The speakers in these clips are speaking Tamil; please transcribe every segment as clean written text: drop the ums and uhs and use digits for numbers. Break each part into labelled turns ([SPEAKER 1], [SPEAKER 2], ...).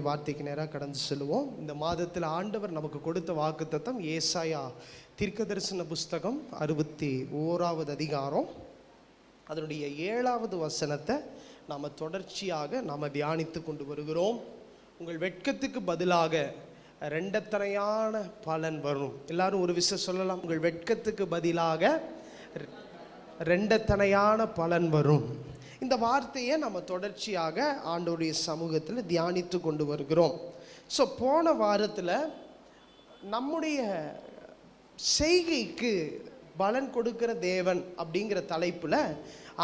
[SPEAKER 1] வார்த்தைக்கு நேராக கடந்து செல்வோம். இந்த மாதத்தில் ஆண்டவர் நமக்கு கொடுத்த வாக்குத்தத்தம் ஏசாயா தீர்க்கதரிசன புஸ்தகம் 61வது அதிகாரம் அதனுடைய 7வது வசனத்தை நாம் தொடர்ச்சியாக தியானித்து கொண்டு வருகிறோம். உங்கள் வெட்கத்துக்கு பதிலாக ரெண்டத்தனையான பலன் வரும். எல்லாரும் ஒரு விஷயம் சொல்லலாம், உங்கள் வெட்கத்துக்கு பதிலாக ரெண்டத்தனையான பலன் வரும். இந்த வார்த்தையை நம்ம தொடர்ச்சியாக ஆண்டவருடைய சமூகத்தில் தியானித்து கொண்டு வருகிறோம். ஸோ போன வாரத்தில் நம்முடைய செய்கைக்கு பலன் கொடுக்கிற தேவன் அப்படிங்கிற தலைப்பில்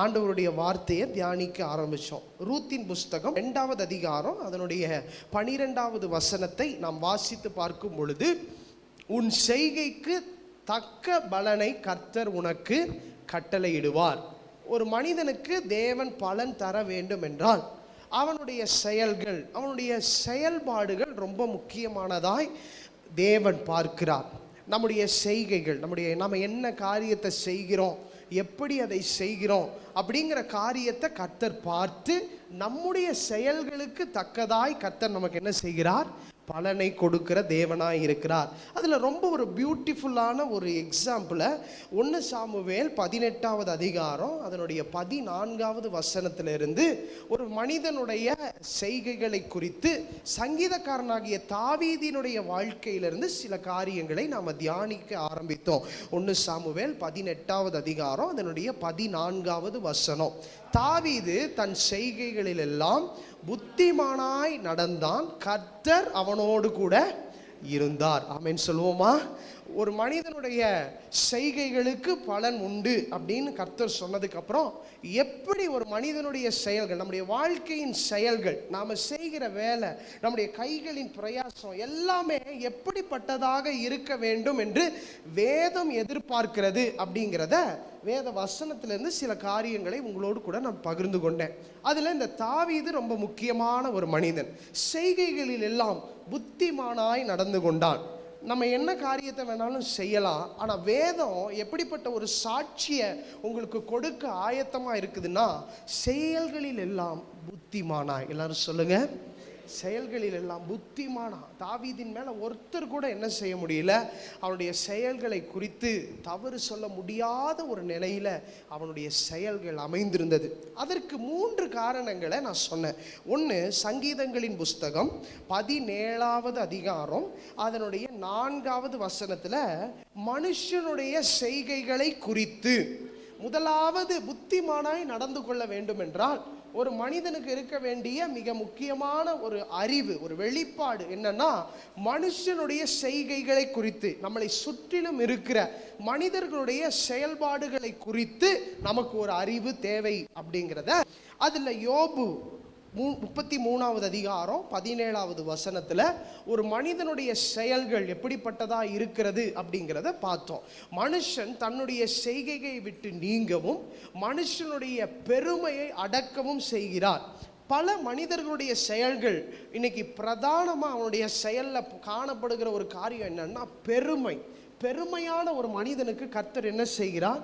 [SPEAKER 1] ஆண்டவருடைய வார்த்தையை தியானிக்க ஆரம்பித்தோம். ரூத்தின் புஸ்தகம் 2வது அதிகாரம் அதனுடைய 12வது வசனத்தை நாம் வாசித்து பார்க்கும் பொழுது, உன் செய்கைக்கு தக்க பலனை கர்த்தர் உனக்கு கட்டளையிடுவார். ஒரு மனிதனுக்கு தேவன் பலன் தர வேண்டும் என்றால் அவனுடைய செயல்கள், அவனுடைய செயல்பாடுகள் ரொம்ப முக்கியமானதாய் தேவன் பார்க்கிறார். நம்முடைய செய்கைகள், நம்ம என்ன காரியத்தை செய்கிறோம், எப்படி அதை செய்கிறோம் அப்படிங்கிற காரியத்தை கர்த்தர் பார்த்து நம்முடைய செயல்களுக்கு தக்கதாய் கர்த்தர் நமக்கு என்ன செய்கிறார், பலனை கொடுக்கிற தேவனாய் இருக்கிறார். அதில் ரொம்ப ஒரு பியூட்டிஃபுல்லான ஒரு எக்ஸாம்பிளை 1 சாமுவேல் 18வது அதிகாரம் அதனுடைய 14வது வசனத்திலிருந்து ஒரு மனிதனுடைய செய்கைகளை குறித்து சங்கீதக்காரனாகிய தாவீதினுடைய வாழ்க்கையிலிருந்து சில காரியங்களை நாம் தியானிக்க ஆரம்பித்தோம். 1 சாமுவேல் 18வது அதிகாரம் அதனுடைய 14வது வசனம். தாவீது தன் செய்கைகளிலெல்லாம் புத்திமானாய் நடந்தான், கர்த்தர் அவனோடு கூட இருந்தார். ஆமென் சொல்லுவோமா? ஒரு மனிதனுடைய செய்கைகளுக்கு பலன் உண்டு அப்படின்னு கர்த்தர் சொன்னதுக்கு அப்புறம் எப்படி ஒரு மனிதனுடைய செயல்கள், நம்முடைய வாழ்க்கையின் செயல்கள், நாம் செய்கிற வேலை, நம்முடைய கைகளின் பிரயாசம் எல்லாமே எப்படிப்பட்டதாக இருக்க வேண்டும் என்று வேதம் எதிர்பார்க்கிறது அப்படிங்கிறத வேத வசனத்திலிருந்து சில காரியங்களை உங்களோடு கூட நான் பகிர்ந்து கொண்டேன். அதில் இந்த தாவீது ரொம்ப முக்கியமான ஒரு மனிதன். செய்கைகளில் எல்லாம் புத்திமானாய் நடந்து கொண்டான். நம்ம என்ன காரியத்தை வேணாலும் செய்யலாம், ஆனால் வேதம் எப்படிப்பட்ட ஒரு சாட்சியை உங்களுக்கு கொடுக்க ஆயத்தமாக இருக்குதுன்னா, செயல்களில் எல்லாம் புத்திமானாய். எல்லாரும் சொல்லுங்க, செயல்களில் எல்லாம் புத்திமானா. தாவீதின் மேலே ஒருத்தர் கூட என்ன செய்ய முடியல, அவனுடைய செயல்களை குறித்து தவறு சொல்ல முடியாத ஒரு நிலையில் அவனுடைய செயல்கள் அமைந்திருந்தது. அதற்கு 3 காரணங்களை நான் சொன்னேன். 1, சங்கீதங்களின் புஸ்தகம் 17வது அதிகாரம் அதனுடைய 4வது வசனத்தில் மனுஷனுடைய செய்கைகளை குறித்து, முதலாவது புத்திமானாய் நடந்து கொள்ள வேண்டும் என்றால் ஒரு மனிதனுக்கு இருக்க வேண்டிய மிக முக்கியமான ஒரு அறிவு, ஒரு வெளிப்பாடு என்னன்னா, மனுஷனுடைய செய்கைகளை குறித்து, நம்மளை சுற்றிலும் இருக்கிற மனிதர்களுடைய செயல்பாடுகளை குறித்து நமக்கு ஒரு அறிவு தேவை அப்படிங்கிறத அதில் யோபு 33வது அதிகாரம் 17வது வசனத்தில் ஒரு மனிதனுடைய செயல்கள் எப்படிப்பட்டதா இருக்கிறது அப்படிங்கிறத பார்த்தோம். மனுஷன் தன்னுடைய செய்கையை விட்டு நீங்கவும் மனுஷனுடைய பெருமையை அடக்கவும் செய்கிறார். பல மனிதர்களுடைய செயல்கள் இன்னைக்கு பிரதானமாக அவனுடைய செயலில் காணப்படுகிற ஒரு காரியம் என்னன்னா பெருமை. பெருமையான ஒரு மனிதனுக்கு கர்த்தர் என்ன செய்கிறார்,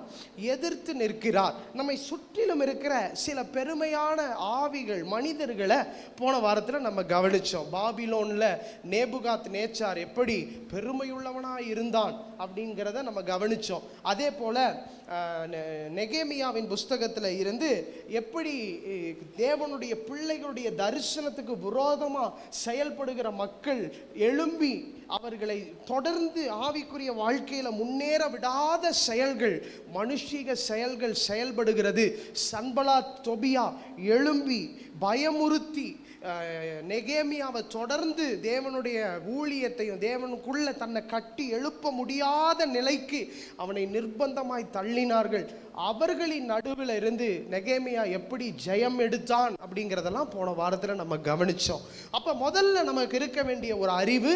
[SPEAKER 1] எதிர்த்து நிற்கிறார். நம்மை சுற்றிலும் இருக்கிற சில பெருமையான ஆவிகள், மனிதர்களை போன வாரத்தில் நம்ம கவனித்தோம். பாபிலோனில் நேபுகாத் நேச்சார் எப்படி பெருமையுள்ளவனாக இருந்தான் அப்படிங்கிறத நம்ம கவனித்தோம். அதே போல் நெகேமியாவின் புஸ்தகத்தில் இருந்து எப்படி தேவனுடைய பிள்ளைகளுடைய தரிசனத்துக்கு விரோதமாக செயல்படுகிற மக்கள் எழும்பி அவர்களை தொடர்ந்து ஆவிக்குரிய வாழ்க்கையில் முன்னேற விடாத செயல்கள், மனுஷீக செயல்கள் செயல்படுகிறது. சன்பலாத் தொபியா எழும்பி பயமுறுத்தி நெகேமியாவை தொடர்ந்து தேவனுடைய ஊழியத்தையும் தேவனுக்குள்ள தன்னை கட்டி எழுப்ப முடியாத நிலைக்கு அவனை நிர்பந்தமாய் தள்ளினார்கள். அவர்களின் நடுவில் இருந்து நெகேமியா எப்படி ஜெயம் எடுத்தான் அப்படிங்கிறதெல்லாம் போன வாரத்தில் நம்ம கவனித்தோம். அப்போ முதல்ல நமக்கு இருக்க வேண்டிய ஒரு அறிவு,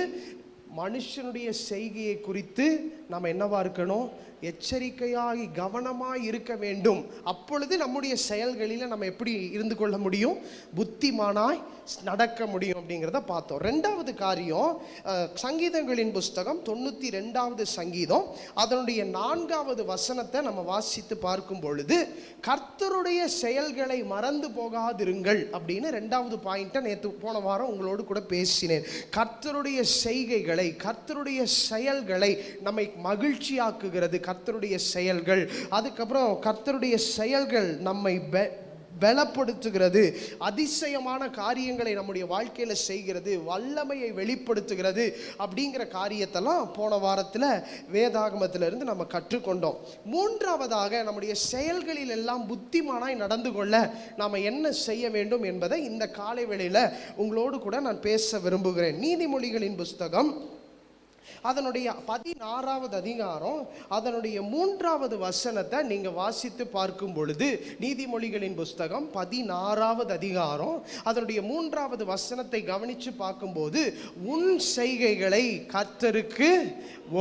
[SPEAKER 1] மனுஷனுடைய செய்கையை குறித்து நம்ம என்னவா இருக்கணும்? எச்சரிக்கையாகி கவனமாய் இருக்க வேண்டும். அப்பொழுது நம்முடைய செயல்களில் நம்ம எப்படி இருந்து கொள்ள முடியும்? புத்திமானாய் நடக்க முடியும் அப்படிங்கிறத பார்த்தோம். ரெண்டாவது காரியம், சங்கீதங்களின் புஸ்தகம் 92வது சங்கீதம் அதனுடைய 4வது வசனத்தை நம்ம வாசித்து பார்க்கும் பொழுது, கர்த்தருடைய செயல்களை மறந்து போகாதிருங்கள் அப்படின்னு 2வது பாயிண்ட்டை நேற்று போன வாரம் உங்களோடு கூட பேசினேன். கர்த்தருடைய செய்கைகளை, கர்த்தருடைய செயல்களை நம்மை மகிழ்ச்சியாக்குகிறது கர்த்தருடைய செயல்கள். அதுக்கப்புறம் கர்த்தருடைய செயல்கள் நம்மை பலப்படுத்துகிறது, அதிசயமான காரியங்களை நம்முடைய வாழ்க்கையில் செய்கிறது, வல்லமையை வெளிப்படுத்துகிறது அப்படிங்கிற காரியத்தெல்லாம் போன வாரத்தில் வேதாகமத்திலிருந்து நம்ம கற்றுக்கொண்டோம். மூன்றாவதாக, நம்முடைய செயல்களில் எல்லாம் புத்திமானாய் நடந்து கொள்ள நாம் என்ன செய்ய வேண்டும் என்பதை இந்த காலை வேளையில் உங்களோடு கூட நான் பேச விரும்புகிறேன். நீதிமொழிகளின் புஸ்தகம் அதனுடைய 16வது அதிகாரம் அதனுடைய 3வது வசனத்தை நீங்க வாசித்து பார்க்கும் பொழுது, நீதிமொழிகளின் புஸ்தகம் 16வது அதிகாரம் அதனுடைய 3வது வசனத்தை கவனித்து பார்க்கும்போது, உன் செய்கைகளை கர்த்தருக்கு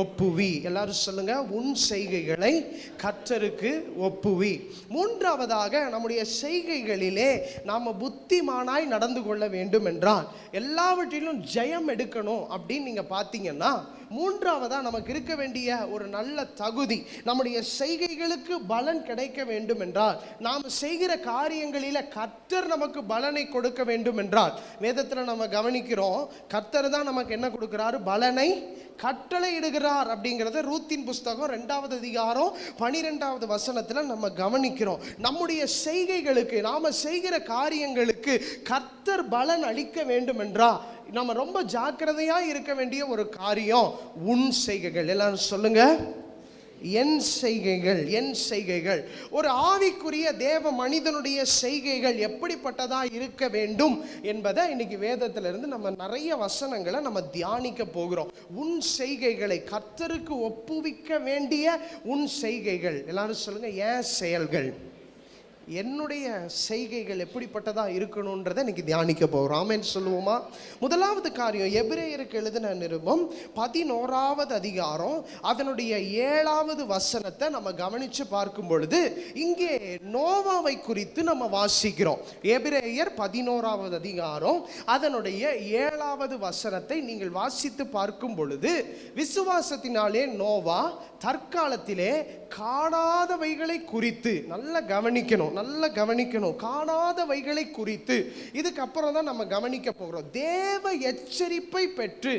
[SPEAKER 1] ஒப்புவி. எல்லாரும் சொல்லுங்க, உன் செய்கைகளை கர்த்தருக்கு ஒப்புவி. மூன்றாவதாக, நம்முடைய செய்கைகளிலே நாம புத்திமானாய் நடந்து கொள்ள வேண்டும் என்றால், எல்லாவற்றிலும் ஜெயம் எடுக்கணும் அப்படின்னு நீங்க பார்த்தீங்கன்னா, மூன்றாவதா நமக்கு இருக்க வேண்டிய ஒரு நல்ல தகுதி, நம்முடைய செய்கைகளுக்கு பலன் கிடைக்க வேண்டும் என்றால், நாம் செய்கிற காரியங்களில கர்த்தர் நமக்கு பலனை கொடுக்க வேண்டும் என்றால், வேதத்தில் நம்ம கவனிக்கிறோம் கர்த்தர் தான் நமக்கு என்ன கொடுக்கிறாரு? பலனை கட்டளை இடுகிறார் அப்படிங்கிறத ரூத்தின் புஸ்தகம் 2வது அதிகாரம் 12வது வசனத்தில் நம்ம கவனிக்கிறோம். நம்முடைய செய்கைகளுக்கு, நாம செய்கிற காரியங்களுக்கு கர்த்தர் பலன் அளிக்க வேண்டும் என்றால் நம்ம ரொம்ப ஜாக்கிரதையா இருக்க வேண்டிய ஒரு காரியம் உன் செய்கைகள். எல்லாரும் சொல்லுங்க, என் செய்கைகள். என் செய்கைகள். ஒரு ஆவிக்குரிய தேவ மனிதனுடைய செய்கைகள் எப்படிப்பட்டதா இருக்க வேண்டும் என்பதை இன்னைக்கு வேதத்திலிருந்து நம்ம நிறைய வசனங்களை நம்ம தியானிக்க போகிறோம். உன் செய்கைகளை கர்த்தருக்கு ஒப்புவிக்க வேண்டிய உன் செய்கைகள். எல்லாரும் சொல்லுங்க, என் செயல்கள், என்னுடைய செய்கைகள் எப்படிப்பட்டதாக இருக்கணுன்றதை இன்னைக்கு தியானிக்க போகிறோம். ஆமென் சொல்லுவோமா? முதலாவது காரியம், எபிரேயருக்கு எழுதின நிருபம் 11வது அதிகாரம் அதனுடைய 7வது வசனத்தை நம்ம கவனித்து பார்க்கும் பொழுது, இங்கே நோவாவை குறித்து நம்ம வாசிக்கிறோம். எபிரேயர் 11வது அதிகாரம் அதனுடைய 7வது வசனத்தை நீங்கள் வாசித்து பார்க்கும் பொழுது, விசுவாசத்தினாலே நோவா தற்காலத்திலே காணாதவைகளை குறித்து, நல்லா கவனிக்கணும், காணாதவைகளை குறித்து, இதுக்கப்புறம் தான் நம்ம கவனிக்க போகிறோம். தேவ எச்சரிப்பை பெற்று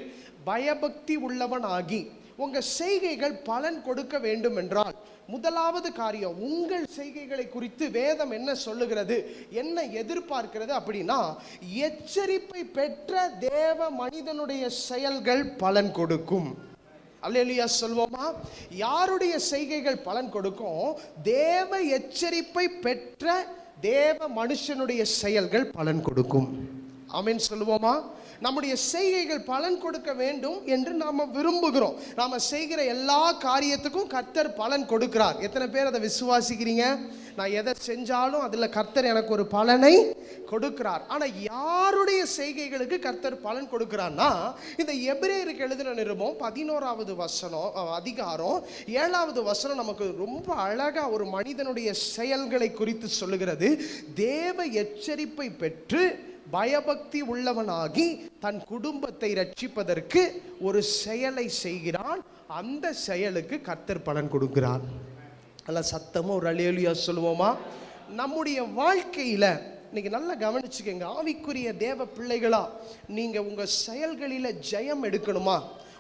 [SPEAKER 1] பயபக்தி உள்ளவனாகி. உங்க செய்கைகள் பலன் கொடுக்க வேண்டும் என்றால், முதலாவது காரியம், உங்கள் செய்கைகளை குறித்து வேதம் என்ன சொல்லுகிறது, என்ன எதிர்பார்க்கிறது அப்படின்னா, எச்சரிப்பை பெற்ற தேவ மனிதனுடைய செயல்கள் பலன் கொடுக்கும். அல்லேலூயா சொல்வோமா? யாருடைய செய்கைகள் பலன் கொடுக்கும்? தேவ எச்சரிப்பை பெற்ற தேவ மனுஷனுடைய செயல்கள் பலன் கொடுக்கும். ஆமென் சொல்லுவோமா? நம்முடைய செய்கைகள் பலன் கொடுக்க வேண்டும் என்று நாம் விரும்புகிறோம். நாம் செய்கிற எல்லா காரியத்துக்கும் கர்த்தர் பலன் கொடுக்கிறார். எத்தனை பேர் அதை விசுவாசிக்கிறீங்க? நான் எதை செஞ்சாலும் அதில் கர்த்தர் எனக்கு ஒரு பலனை கொடுக்கிறார். ஆனால் யாருடைய செய்கைகளுக்கு கர்த்தர் பலன் கொடுக்கிறார்னா, இந்த எபிரேயருக்கு எழுதின நிருபம் 11வது அதிகாரம் 7வது வசனம் நமக்கு ரொம்ப அழகா ஒரு மனிதனுடைய செயல்களை குறித்து சொல்லுகிறது. தேவ எச்சரிப்பை பெற்று பயபக்தி உள்ளவனாகி தன் குடும்பத்தை ரட்சிப்பதற்கு ஒரு செயலை செய்கிறான். அந்த செயலுக்கு கர்த்தர் பலன் கொடுக்கிறார். அல்ல சத்தமா ஒரு அல்லேலூயா சொல்லுவோமா? நம்முடைய வாழ்க்கையில இன்னைக்கு நல்லா கவனிச்சுக்கங்க, ஆவிக்குரிய தேவ பிள்ளைகளா, நீங்க உங்க செயல்களில ஜெயம் எடுக்கணுமா?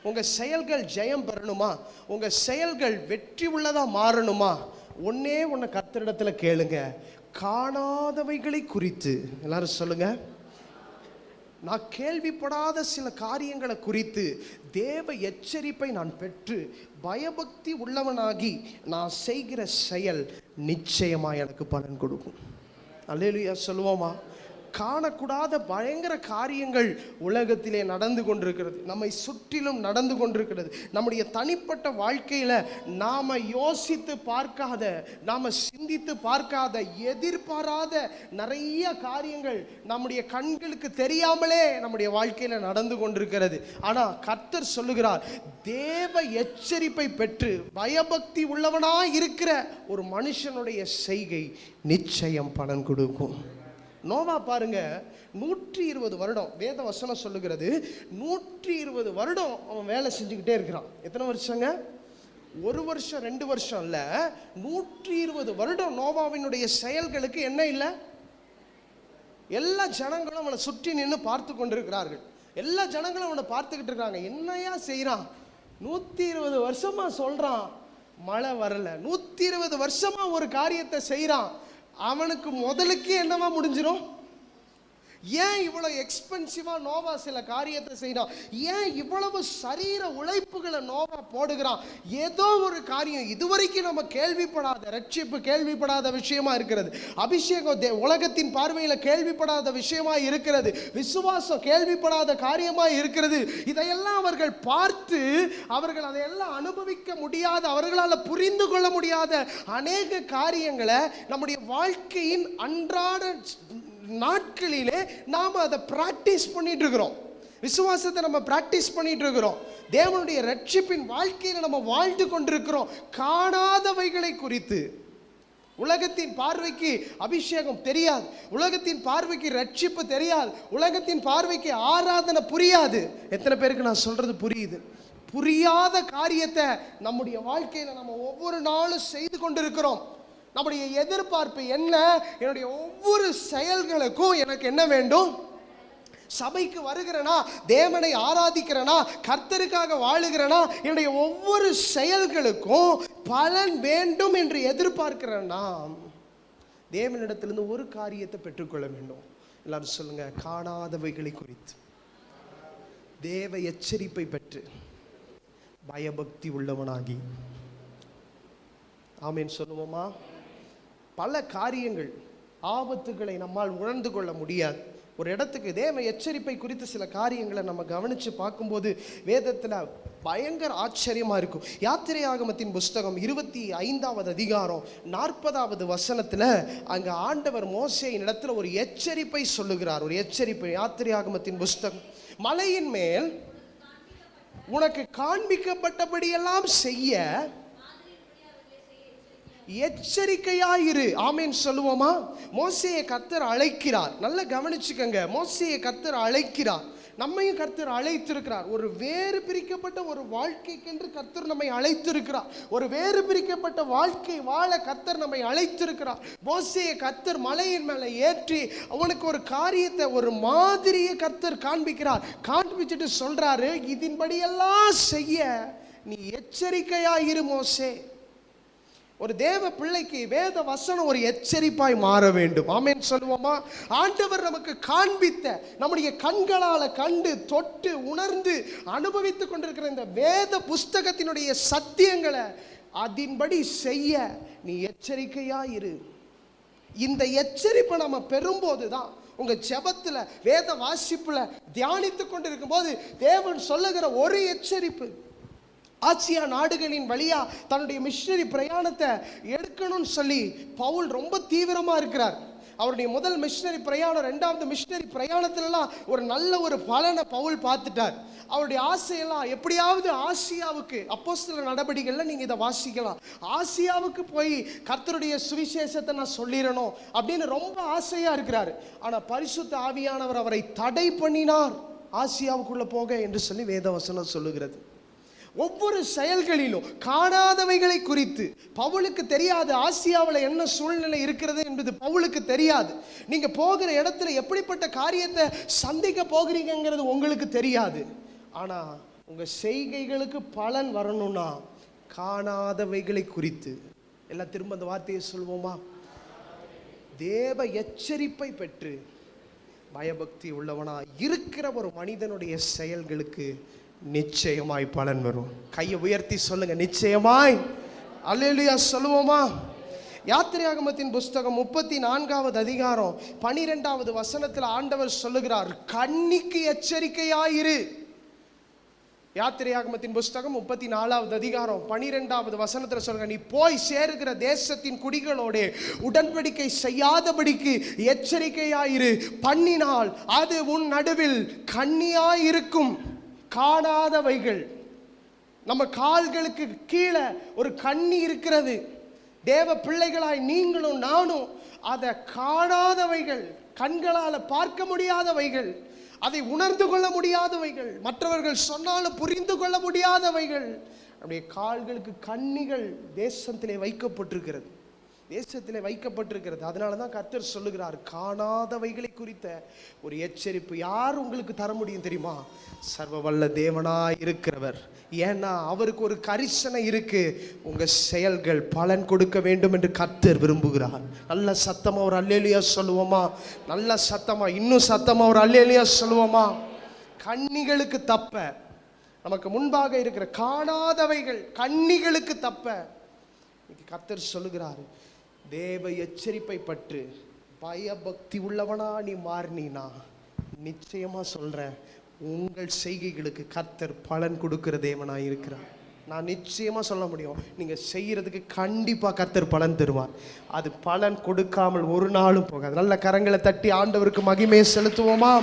[SPEAKER 1] உங்க செயல்கள் ஜெயம் பெறணுமா? உங்க செயல்கள் வெற்றி உள்ளதா மாறணுமா? ஒன்னே ஒன்னு கர்த்தரிடத்துல கேளுங்க, காணாதவைகளை குறித்து. எல்லாரும் சொல்லுங்க, நான் கேள்விப்படாத சில காரியங்களை குறித்து தேவ எச்சரிப்பை நான் பெற்று பயபக்தி உள்ளவனாகி நான் செய்கிற செயல் நிச்சயமா எனக்கு பலன் கொடுக்கும். அல்லேலூயா சொல்லுவோமா? காணக்கூடாத பயங்கர காரியங்கள் உலகத்திலே நடந்து கொண்டிருக்கிறது, நம்மை சுற்றிலும் நடந்து கொண்டிருக்கிறது. நம்முடைய தனிப்பட்ட வாழ்க்கையில் நாம் யோசித்து பார்க்காத, நாம் சிந்தித்து பார்க்காத, எதிர்பாராத நிறைய காரியங்கள் நம்முடைய கண்களுக்கு தெரியாமலே நம்முடைய வாழ்க்கையில் நடந்து கொண்டிருக்கிறது. ஆனால் கர்த்தர் சொல்லுகிறார், தேவ எச்சரிப்பை பெற்று பயபக்தி உள்ளவனாய் இருக்கிற ஒரு மனுஷனுடைய செய்கை நிச்சயம் பலன் கொடுக்கும். நோவா பாருங்க, 120 வருடம் வேத வசனம் சொல்லுகிறது, 120 வருடம் அவன் வேலை செஞ்சுக்கிட்டே இருக்கிறான். எத்தனை வருஷங்க? 1 வருஷம் 2 வருஷம் இல்ல, 120 வருடம் நோவாவினுடைய செயல்களுக்கு என்ன இல்லை? எல்லா ஜனங்களும் அவனை சுற்றி நின்று பார்த்து கொண்டிருக்கிறார்கள். எல்லா ஜனங்களும் அவனை பார்த்துக்கிட்டு இருக்காங்க. என்னையா செய்யறான்? 120 வருஷமா சொல்றான், மழை வரல. 120 வருஷமா ஒரு காரியத்தை செய்யறான், அவனுக்கு முதலுக்கு என்னவா முடிஞ்சிடும்? ஏன் இவ்வளவு எக்ஸ்பென்சிவா நோவா சில காரியத்தை செய்யறான்? ஏன் இவ்வளவு சரீர உழைப்புகளை நோவா போடுகிறான்? ஏதோ ஒரு காரியம் இதுவரைக்கும் நம்ம கேள்விப்படாத, ரட்சிப்பு கேள்விப்படாத விஷயமா இருக்கிறது, அபிஷேகம் உலகத்தின் பார்வையில் கேள்விப்படாத விஷயமா இருக்கிறது, விசுவாசம் கேள்விப்படாத காரியமா இருக்கிறது. இதையெல்லாம் அவர்கள் பார்த்து அவர்கள் அதையெல்லாம் அனுபவிக்க முடியாத, அவர்களால் புரிந்து கொள்ள முடியாத அநேக காரியங்களை நம்முடைய வாழ்க்கையின் அன்றாட நாட்களிலே நாம் அதை பிராக்டிஸ் பண்ணிட்டு இருக்கிறோம். விசுவாசத்தை நம்ம பிராக்டிஸ் பண்ணிட்டு இருக்கிறோம். தேவனுடைய ரட்சிப்பின் வாழ்க்கையில் நம்ம வாழ்ந்து கொண்டிருக்கிறோம். காணாதவைகளை குறித்து உலகத்தின் பார்வைக்கு அபிஷேகம் தெரியாது, உலகத்தின் பார்வைக்கு ரட்சிப்பு தெரியாது, உலகத்தின் பார்வைக்கு ஆராதனை புரியாது. எத்தனை பேருக்கு நான் சொல்றது புரியுது? புரியாத காரியத்தை நம்முடைய வாழ்க்கையில் நம்ம ஒவ்வொரு நாளும் செய்து கொண்டிருக்கிறோம். நம்முடைய எதிர்பார்ப்பு என்ன? என்னுடைய ஒவ்வொரு செயல்களுக்கும் எனக்கு என்ன வேண்டும்? சபைக்கு வருகிறனா, தேவனை ஆராதிக்கிறனா, கர்த்தருக்காக வாழுகிறனா, என்னுடைய ஒவ்வொரு செயல்களுக்கும் பலன் வேண்டும் என்று எதிர்பார்க்கிறனா, தேவனிடத்திலிருந்து ஒரு காரியத்தை பெற்றுக்கொள்ள வேண்டும். எல்லாரும் சொல்லுங்க, காணாதவைகளை குறித்து தேவ எச்சரிப்பை பெற்று பயபக்தி உள்ளவனாகி. ஆமேன் சொல்லுவோமா? பல காரியங்கள், ஆபத்துகளை நம்மால் உணர்ந்து கொள்ள முடியாது. ஒரு இடத்துக்கு தேவ எச்சரிப்பை குறித்து சில காரியங்களை நம்ம கவனித்து பார்க்கும்போது வேதத்தில் பயங்கர ஆச்சரியமாக இருக்கும். யாத்திரையாகமத்தின் புஸ்தகம் 25வது அதிகாரம் 40வது வசனத்தில் அங்கே ஆண்டவர் மோசேயின் இடத்துல ஒரு எச்சரிப்பை சொல்லுகிறார். ஒரு எச்சரிப்பு, யாத்திரையாகமத்தின் புஸ்தகம், மலையின் மேல் உனக்கு காண்பிக்கப்பட்டபடியெல்லாம் செய்ய எச்சரிக்கையாயிரு. ஆமேன் சொல்லுவோமா? மோசேயை கர்த்தர் அழைக்கிறார். நல்லா கவனிச்சுக்கங்க, மோசேயை கர்த்தர் அழைக்கிறார், நம்மையும் கர்த்தர் அழைத்திருக்கிறார். ஒரு வேறு பிரிக்கப்பட்ட ஒரு வாழ்க்கைக்கென்று கர்த்தர் நம்மை அழைத்திருக்கிறார். ஒரு வேறு பிரிக்கப்பட்ட வாழ்க்கை வாழ கர்த்தர் நம்மை அழைத்திருக்கிறார். மோசேயை கர்த்தர் மலையின் மேலே ஏற்றி அவனுக்கு ஒரு காரியத்தை, ஒரு மாதிரியை கர்த்தர் காண்பிக்கிறார். காண்பிச்சுட்டு சொல்றாரு, இதன்படியெல்லாம் செய்ய நீ எச்சரிக்கையாயிரு மோசே. ஒரு தேவ பிள்ளைக்கு வேத வசனம் ஒரு எச்சரிப்பாய் மாற வேண்டும். ஆமென் சொல்லுவோமா? ஆண்டவர் நமக்கு காண்பித்த, நம்முடைய கண்களால் கண்டு தொட்டு உணர்ந்து அனுபவித்துக் கொண்டிருக்கிற இந்த வேத புஸ்தகத்தினுடைய சத்தியங்களை அதன்படி செய்ய நீ எச்சரிக்கையாயிரு. இந்த எச்சரிப்பை நம்ம பெறும்போது தான் உங்க ஜெபத்துல, வேத வாசிப்புல தியானித்து கொண்டிருக்கும் போது தேவன் சொல்லுகிற ஒரு எச்சரிப்பு, ஆசியா நாடுகளின் வழியா தன்னுடைய மிஷனரி பிரயாணத்தை எடுக்கணும்னு சொல்லி பவுல் ரொம்ப தீவிரமா இருக்கிறார். அவருடைய முதல் மிஷனரி பிரயாணம், 2வது மிஷனரி பிரயாணத்திலலாம் ஒரு நல்ல ஒரு பலனை பவுல் பார்த்துட்டார். அவருடைய ஆசையெல்லாம் எப்படியாவது ஆசியாவுக்கு, அப்போஸ்தலர் நடவடிக்கைகளில் நீங்கள் இதை வாசிக்கலாம், ஆசியாவுக்கு போய் கர்த்தருடைய சுவிசேஷத்தை நான் சொல்லிடணும் அப்படின்னு ரொம்ப ஆசையாக இருக்கிறார். ஆனால் பரிசுத்த ஆவியானவர் அவரை தடை பண்ணினார் ஆசியாவுக்குள்ளே போக என்று சொல்லி வேதவசனம் சொல்லுகிறது. ஒவ்வொரு செயல்களிலும் காணாதவைகளை குறித்து பவுலுக்கு தெரியாது. ஆசியாவில் என்ன சூழ்நிலை இருக்கிறது என்பது பவுலுக்கு தெரியாது. நீங்க போகிற இடத்துல எப்படிப்பட்ட காரியத்தை சந்திக்க போகிறீங்கிறது உங்களுக்கு தெரியாது. ஆனா உங்க செய்கைகளுக்கு பலன் வரணும்னா காணாதவைகளை குறித்து, எல்லாம் திரும்ப அந்த வார்த்தையை சொல்வோமா? தேவ எச்சரிப்பை பெற்று பயபக்தி உள்ளவனா இருக்கிற ஒரு மனிதனுடைய செயல்களுக்கு நிச்சயமாய் பலன் வரும். கையை உயர்த்தி சொல்லுங்க, நிச்சயமாய். அல்லேலூயா சொல்லுவோமா? யாத்திரையாகமத்தின் புஸ்தகம் 34வது அதிகாரம் 12வது வசனத்தில் ஆண்டவர் சொல்லுகிறார், கண்ணிக்கு எச்சரிக்கையாயிரு. யாத்திரையாகமத்தின் புஸ்தகம் 34வது அதிகாரம் 12வது வசனத்தில் சொல்லுங்க, நீ போய் சேருகிற தேசத்தின் குடிகளோடு உடன்படிக்கை செய்யாதபடிக்கு எச்சரிக்கையாயிரு. பண்ணினால் அது உன் நடுவில் கண்ணியாயிருக்கும். காணாதவைகள், நம்ம கால்களுக்கு கீழே ஒரு கண்ணி இருக்கிறது. தேவ பிள்ளைகளாய் நீங்களும் நானும் அதை காணாதவைகள், கண்களால் பார்க்க முடியாதவைகள், அதை உணர்ந்து கொள்ள முடியாதவைகள், மற்றவர்கள் சொன்னாலும் புரிந்து கொள்ள முடியாதவைகள், நம்முடைய கால்களுக்கு கண்ணிகள் தேசத்திலே வைக்கப்பட்டிருக்கிறது, தேசத்திலே வைக்கப்பட்டிருக்கிறது. அதனால தான் கர்த்தர் சொல்லுகிறார், காணாதவைகளை குறித்த ஒரு எச்சரிப்பு யார் உங்களுக்கு தர முடியும் தெரியுமா? சர்வ வல்ல தேவனாய் இருக்கிறவர். ஏன்னா அவருக்கு ஒரு கரிசனை இருக்கு, உங்க செயல்கள் பலன் கொடுக்க வேண்டும் என்று கர்த்தர் விரும்புகிறார். நல்ல சத்தமா ஒரு அல்லேலூயா சொல்லுவோமா? நல்ல சத்தமா, இன்னும் சத்தமா ஒரு அல்லேலூயா சொல்லுவோமா? கண்ணிகளுக்கு தப்ப, நமக்கு முன்பாக இருக்கிற காணாதவைகள் கண்ணிகளுக்கு தப்ப கர்த்தர் சொல்லுகிறார், தேவ எச்சரிப்பை பற்று பயபக்தி உள்ளவனா நீ மாறினா, நிச்சயமா சொல்றேன், உங்கள் செய்கைகளுக்கு கர்த்தர் பலன் கொடுக்கிற தேவனாய் இருக்கிறார். நான் நிச்சயமா சொல்ல முடியும், நீங்க செய்யறதுக்கு கண்டிப்பா கர்த்தர் பலன் தருவார். அது பலன் கொடுக்காமல் ஒரு நாளும் போகாது. நல்ல கரங்களை தட்டி ஆண்டவருக்கு மகிமையை செலுத்துவோமா?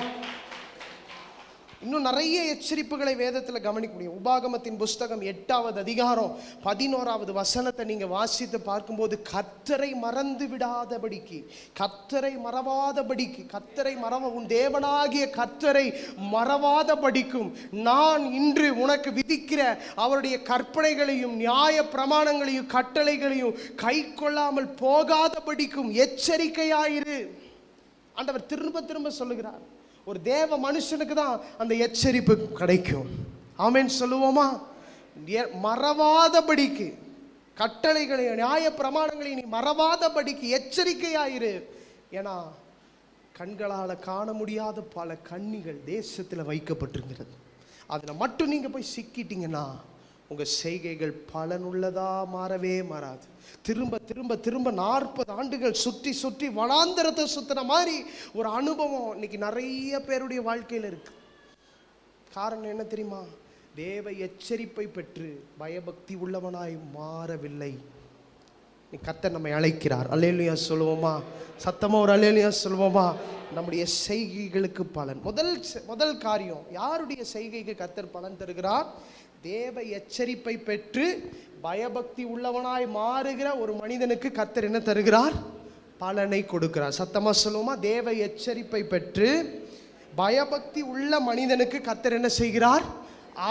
[SPEAKER 1] இன்னும் நிறைய எச்சரிப்புகளை வேதத்தில் கவனிக்க முடியும். உபாகமத்தின் புஸ்தகம் 8வது அதிகாரம் 11வது வசனத்தை நீங்க வாசித்து பார்க்கும்போது, கர்த்தரை மறந்து விடாதபடிக்கு, கர்த்தரை மறவாதபடிக்கு, உன் தேவனாகிய கர்த்தரை மறவாதபடிக்கும் நான் இன்று உனக்கு விதிக்கிற அவருடைய கற்பனைகளையும் நியாய பிரமாணங்களையும் கட்டளைகளையும் கை கொள்ளாமல் போகாதபடிக்கும் எச்சரிக்கையாயிரு. ஆண்டவர் திரும்ப திரும்ப சொல்லுகிறார். ஒரு தேவ மனுஷனுக்கு தான் அந்த எச்சரிப்பு கிடைக்கும். ஆமென் சொல்லுவோமா? மறவாதபடிக்கு, கட்டளைகளை நியாய பிரமாணங்களை நீ மறவாதபடிக்கு எச்சரிக்கையாயிரு. ஏன்னா கண்களால் காண முடியாத பல கண்ணிகள் தேசத்தில் வைக்கப்பட்டிருக்கிறது. அதில் மட்டும் நீங்கள் போய் சிக்கிட்டீங்கன்னா உங்கள் செய்கைகள் பலனுள்ளதா மாறவே மாறாது. திரும்ப திரும்ப திரும்ப 40 ஆண்டுகள் சுற்றி சுற்றி வனாந்தரத்தை சுத்தின மாதிரி ஒரு அனுபவம் இன்னைக்கு நிறைய பேருடைய வாழ்க்கையில் இருக்கு. காரணம் என்ன தெரியுமா? தேவ எச்சரிப்பை பெற்று பயபக்தி உள்ளவனாய் மாறவில்லை. கர்த்தர் நம்மை அழைக்கிறார். அல்லேலூயா சொல்லுவோமா? சத்தமா ஒரு அல்லேலூயா சொல்லுவோமா? நம்முடைய செய்கைகளுக்கு பலன். முதல் காரியம், யாருடைய செய்கைக்கு கர்த்தர் பலன் தருகிறார்? தேவ எச்சரிப்பை பெற்று பயபக்தி உள்ளவனாய் மாறுகிற ஒரு மனிதனுக்கு கர்த்தர் என்ன தருகிறார்? பலனை கொடுக்கிறார். சத்தமா சொல்லுவோமா? தேவ எச்சரிப்பை பெற்று பயபக்தி உள்ள மனிதனுக்கு கர்த்தர் என்ன செய்கிறார்?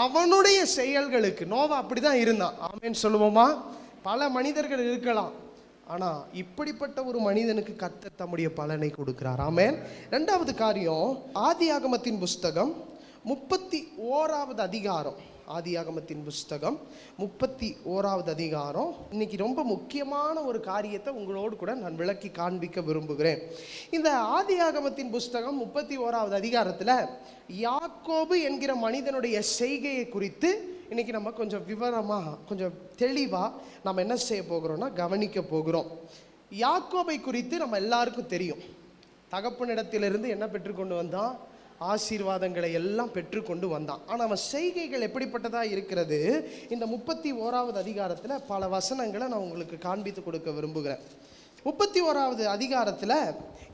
[SPEAKER 1] அவனுடைய செயல்களுக்கு. நோவா அப்படிதான் இருந்தான். ஆமென் சொல்லுவோமா? பல மனிதர்கள் இருக்கலாம், ஆனா இப்படிப்பட்ட ஒரு மனிதனுக்கு கர்த்தர் தம்முடைய பலனை கொடுக்கிறார். ஆமென். இரண்டாவது காரியம், ஆதியாகமத்தின் புஸ்தகம் 31வது அதிகாரம். ஆதியாகமத்தின் புஸ்தகம் 31வது அதிகாரம். இன்னைக்கு ரொம்ப முக்கியமான ஒரு காரியத்தை உங்களோடு கூட நான் விளக்கி காண்பிக்க விரும்புகிறேன். இந்த ஆதியாகமத்தின் புஸ்தகம் 31வது அதிகாரத்தில் யாக்கோபு என்கிற மனிதனுடைய செய்கையை குறித்து இன்னைக்கு நம்ம கொஞ்சம் விவரமாக, கொஞ்சம் தெளிவாக நம்ம என்ன செய்ய போகிறோம்னா கவனிக்க போகிறோம். யாக்கோபை குறித்து நம்ம எல்லாருக்கும் தெரியும். தகப்பனிடத்திலிருந்து என்ன பெற்றுக்கொண்டு வந்தான்? ஆசீர்வாதங்களை எல்லாம் பெற்றுக்கொண்டு வந்தான். ஆனால் அவன் செய்கைகள் எப்படிப்பட்டதாக இருக்கிறது? இந்த 31வது அதிகாரத்தில் பல வசனங்களை நான் உங்களுக்கு காண்பித்து கொடுக்க விரும்புகிறேன். 31வது அதிகாரத்தில்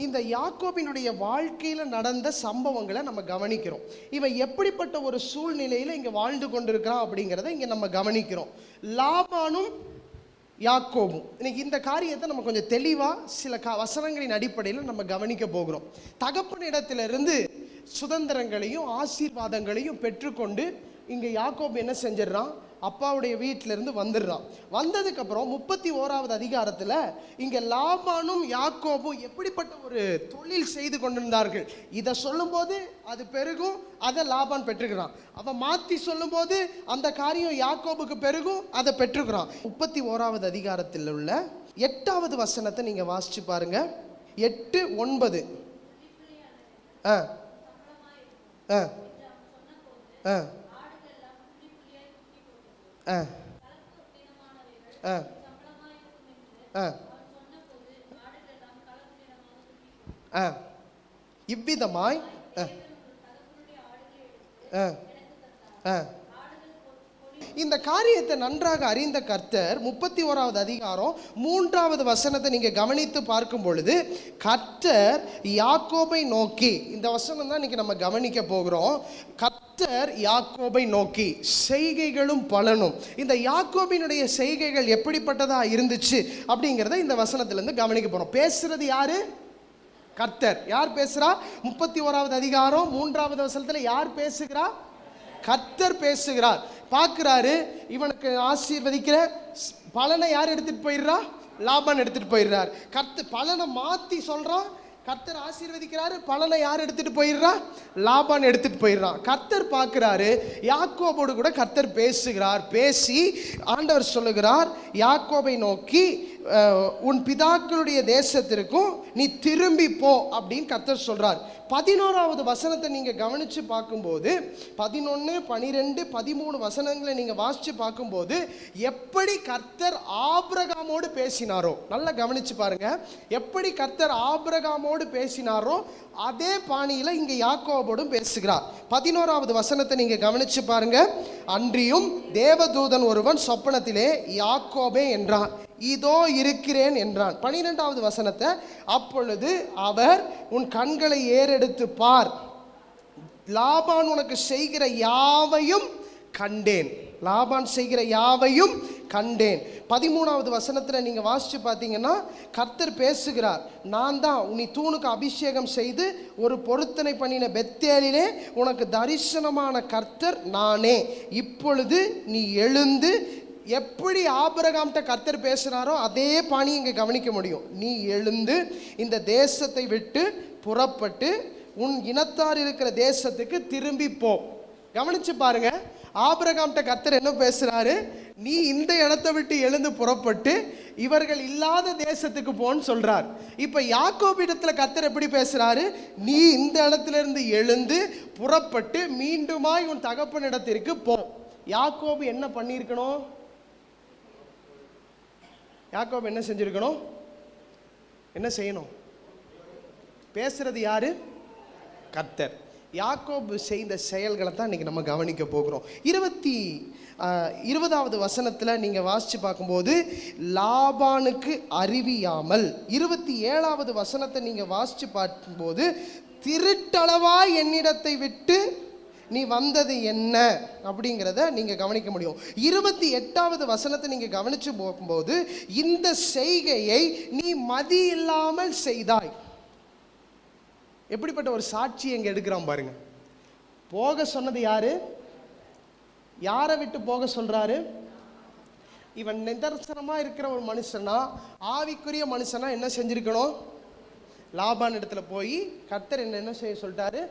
[SPEAKER 1] இந்த யாக்கோபினுடைய வாழ்க்கையில் நடந்த சம்பவங்களை நம்ம கவனிக்கிறோம். இவன் எப்படிப்பட்ட ஒரு சூழ்நிலையில் இங்கே வாழ்ந்து கொண்டிருக்கிறான் அப்படிங்கிறத இங்கே நம்ம கவனிக்கிறோம். லாபானும் யாக்கோபும். இன்னைக்கு இந்த காரியத்தை நம்ம கொஞ்சம் தெளிவாக சில வசனங்களின் அடிப்படையில் நம்ம கவனிக்க போகிறோம். தகப்பனிடத்திலிருந்து சுதந்திரங்களையும் ஆசீர்வாதங்களையும் பெற்றுக்கொண்டு இங்கே யாக்கோபு என்ன செஞ்சிடறான்? அப்பாவுடைய வீட்டிலிருந்து வந்துடுறான். வந்ததுக்கப்புறம் 31வது அதிகாரத்தில் இங்கே லாபானும் யாக்கோபும் எப்படிப்பட்ட ஒரு தொழில் செய்து கொண்டிருந்தார்கள். இதை சொல்லும்போது அது பெருகும், அதை லாபான் பெற்றுக்கிறான். அவன் மாற்றி சொல்லும்போது அந்த காரியம் யாக்கோபுக்கு பெருகும், அதை பெற்றுக்கிறான். 31வது அதிகாரத்தில் உள்ள 8வது வசனத்தை நீங்கள் வாசிச்சு பாருங்க. 8-9. இவ்விதமாய் இந்த காரியத்தை நன்றாக அறிந்த கர்த்தர் 31வது அதிகாரம் 3வது வசனத்தை நீங்க கவனித்து பார்க்கும் பொழுது, கர்த்தர் யாக்கோபை நோக்கி, இந்த வசனம் தான் இன்னைக்கு நம்ம கவனிக்க போகிறோம். கர்த்தர் யாக்கோபை நோக்கி, செய்கைகளும் பலனும். இந்த யாக்கோபினுடைய செய்கைகள் எப்படிப்பட்டதா இருந்துச்சு அப்படிங்கிறத இந்த வசனத்திலிருந்து கவனிக்க போறோம். பேசுறது யாரு? கர்த்தர். யார் பேசுறா? 31வது அதிகாரம் 3வது வசனத்துல யார் பேசுகிறா? கர்த்தர் பேசுகிறார். பார்க்கிறாரு, இவனுக்கு ஆசீர்வதிக்கிற பலனை யார் எடுத்துட்டு போயிடுறா? லாபான் எடுத்துட்டு போயிடுறார். கர்த்தர் பலனை மாத்தி சொல்றான். கர்த்தர் ஆசீர்வதிக்கிறாரு, பலனை யார் எடுத்துட்டு போயிடுறா? லாபான் எடுத்துட்டு போயிடுறான். கர்த்தர் பார்க்கிறாரு, யாக்கோபோடு கூட கர்த்தர் பேசுகிறார். பேசி ஆண்டவர் சொல்லுகிறார், யாக்கோபை நோக்கி, உன் பிதாக்களுடைய தேசத்திற்கும் நீ திரும்பி போ அப்படின்னு கர்த்தர் சொல்றார். 11வது வசனத்தை நீங்க கவனிச்சு பார்க்கும்போது, 11, 12, 13 வசனங்களை நீங்க வாசிச்சு பார்க்கும்போது, எப்படி கர்த்தர் ஆபிரகாமோடு பேசினாரோ, நல்லா கவனிச்சு பாருங்க. எப்படி கர்த்தர் ஆபிரகாமோடு பேசினாரோ அதே பாணியில இங்க யாக்கோபோடும் பேசுகிறார். 11வது வசனத்தை நீங்க கவனிச்சு பாருங்க. அன்றியும் தேவதூதன் ஒருவன் சொப்பனத்திலே யாக்கோபே என்றான், இதோ இருக்கிறேன் என்றான். 12வது வசனத்தை, அப்பொழுது அவர், உன் கண்களை ஏறெடுத்து பார், லாபான் உனக்கு செய்கிற யாவையும் கண்டேன். லாபான் செய்கிற யாவையும் கண்டேன். 13வது வசனத்தில் நீங்கள் வாசித்து பார்த்தீங்கன்னா, கர்த்தர் பேசுகிறார், நான் தான் உன்னை தூணுக்கு அபிஷேகம் செய்து ஒரு பொருத்தனை பண்ணின பெத்தேலிலே உனக்கு தரிசனமான கர்த்தர் நானே. இப்பொழுது நீ எழுந்து, எப்படி ஆபிரகாம்கிட்ட கர்த்தர் பேசுகிறாரோ அதே பாணி இங்கே கவனிக்க முடியும். நீ எழுந்து இந்த தேசத்தை விட்டு புறப்பட்டு உன் இனத்தார் இருக்கிற தேசத்துக்கு திரும்பி போ. கவனிச்சு பாருங்க, ஆபிரகாம்கிட்ட கர்த்தர் என்ன பேசுறாரு? நீ இந்த இடத்தை விட்டு எழுந்து புறப்பட்டு இவர்கள் இல்லாத தேசத்துக்கு போன்னு சொல்றார். இப்ப யாக்கோபிடத்துல கர்த்தர் எப்படி பேசுறாரு? நீ இந்த இடத்துல இருந்து எழுந்து புறப்பட்டு மீண்டுமாய் உன் தகப்பனிடத்திற்கு போ. யாக்கோபு என்ன பண்ணியிருக்கணும்? யாக்கோபு என்ன செஞ்சிருக்கணும்? என்ன செய்யணும்? பேசுறது யாரு? கர்த்தர். யாக்கோபு செய்த செயல்களை தான் இன்னைக்கு நம்ம கவனிக்க போகிறோம். 20வது வசனத்தில் நீங்கள் வாசித்து பார்க்கும்போது, லாபானுக்கு அறிவியாமல். 27வது வசனத்தை நீங்கள் வாசித்து பார்க்கும்போது, திருட்டளவாய் என்னிடத்தை விட்டு நீ வந்தது என்ன அப்படிங்கிறத நீங்கள் கவனிக்க முடியும். 28வது வசனத்தை நீங்கள் கவனித்து போகும்போது, இந்த செய்கையை நீ மதி இல்லாமல் செய்தாய். எப்படிப்பட்ட ஒரு சாட்சி எங்க எடுக்கிறான் பாருங்க. போக சொன்னது யாரு? யாரை விட்டு போக சொல்றாரு? இவன் நிதர்சனமா இருக்கிற ஒரு மனுஷனா, ஆவிக்குரிய மனுஷனா என்ன செஞ்சிருக்கணும்? லாபான் இடத்துல போய் கர்த்தர் என்ன செய்ய சொல்லிட்டாரு?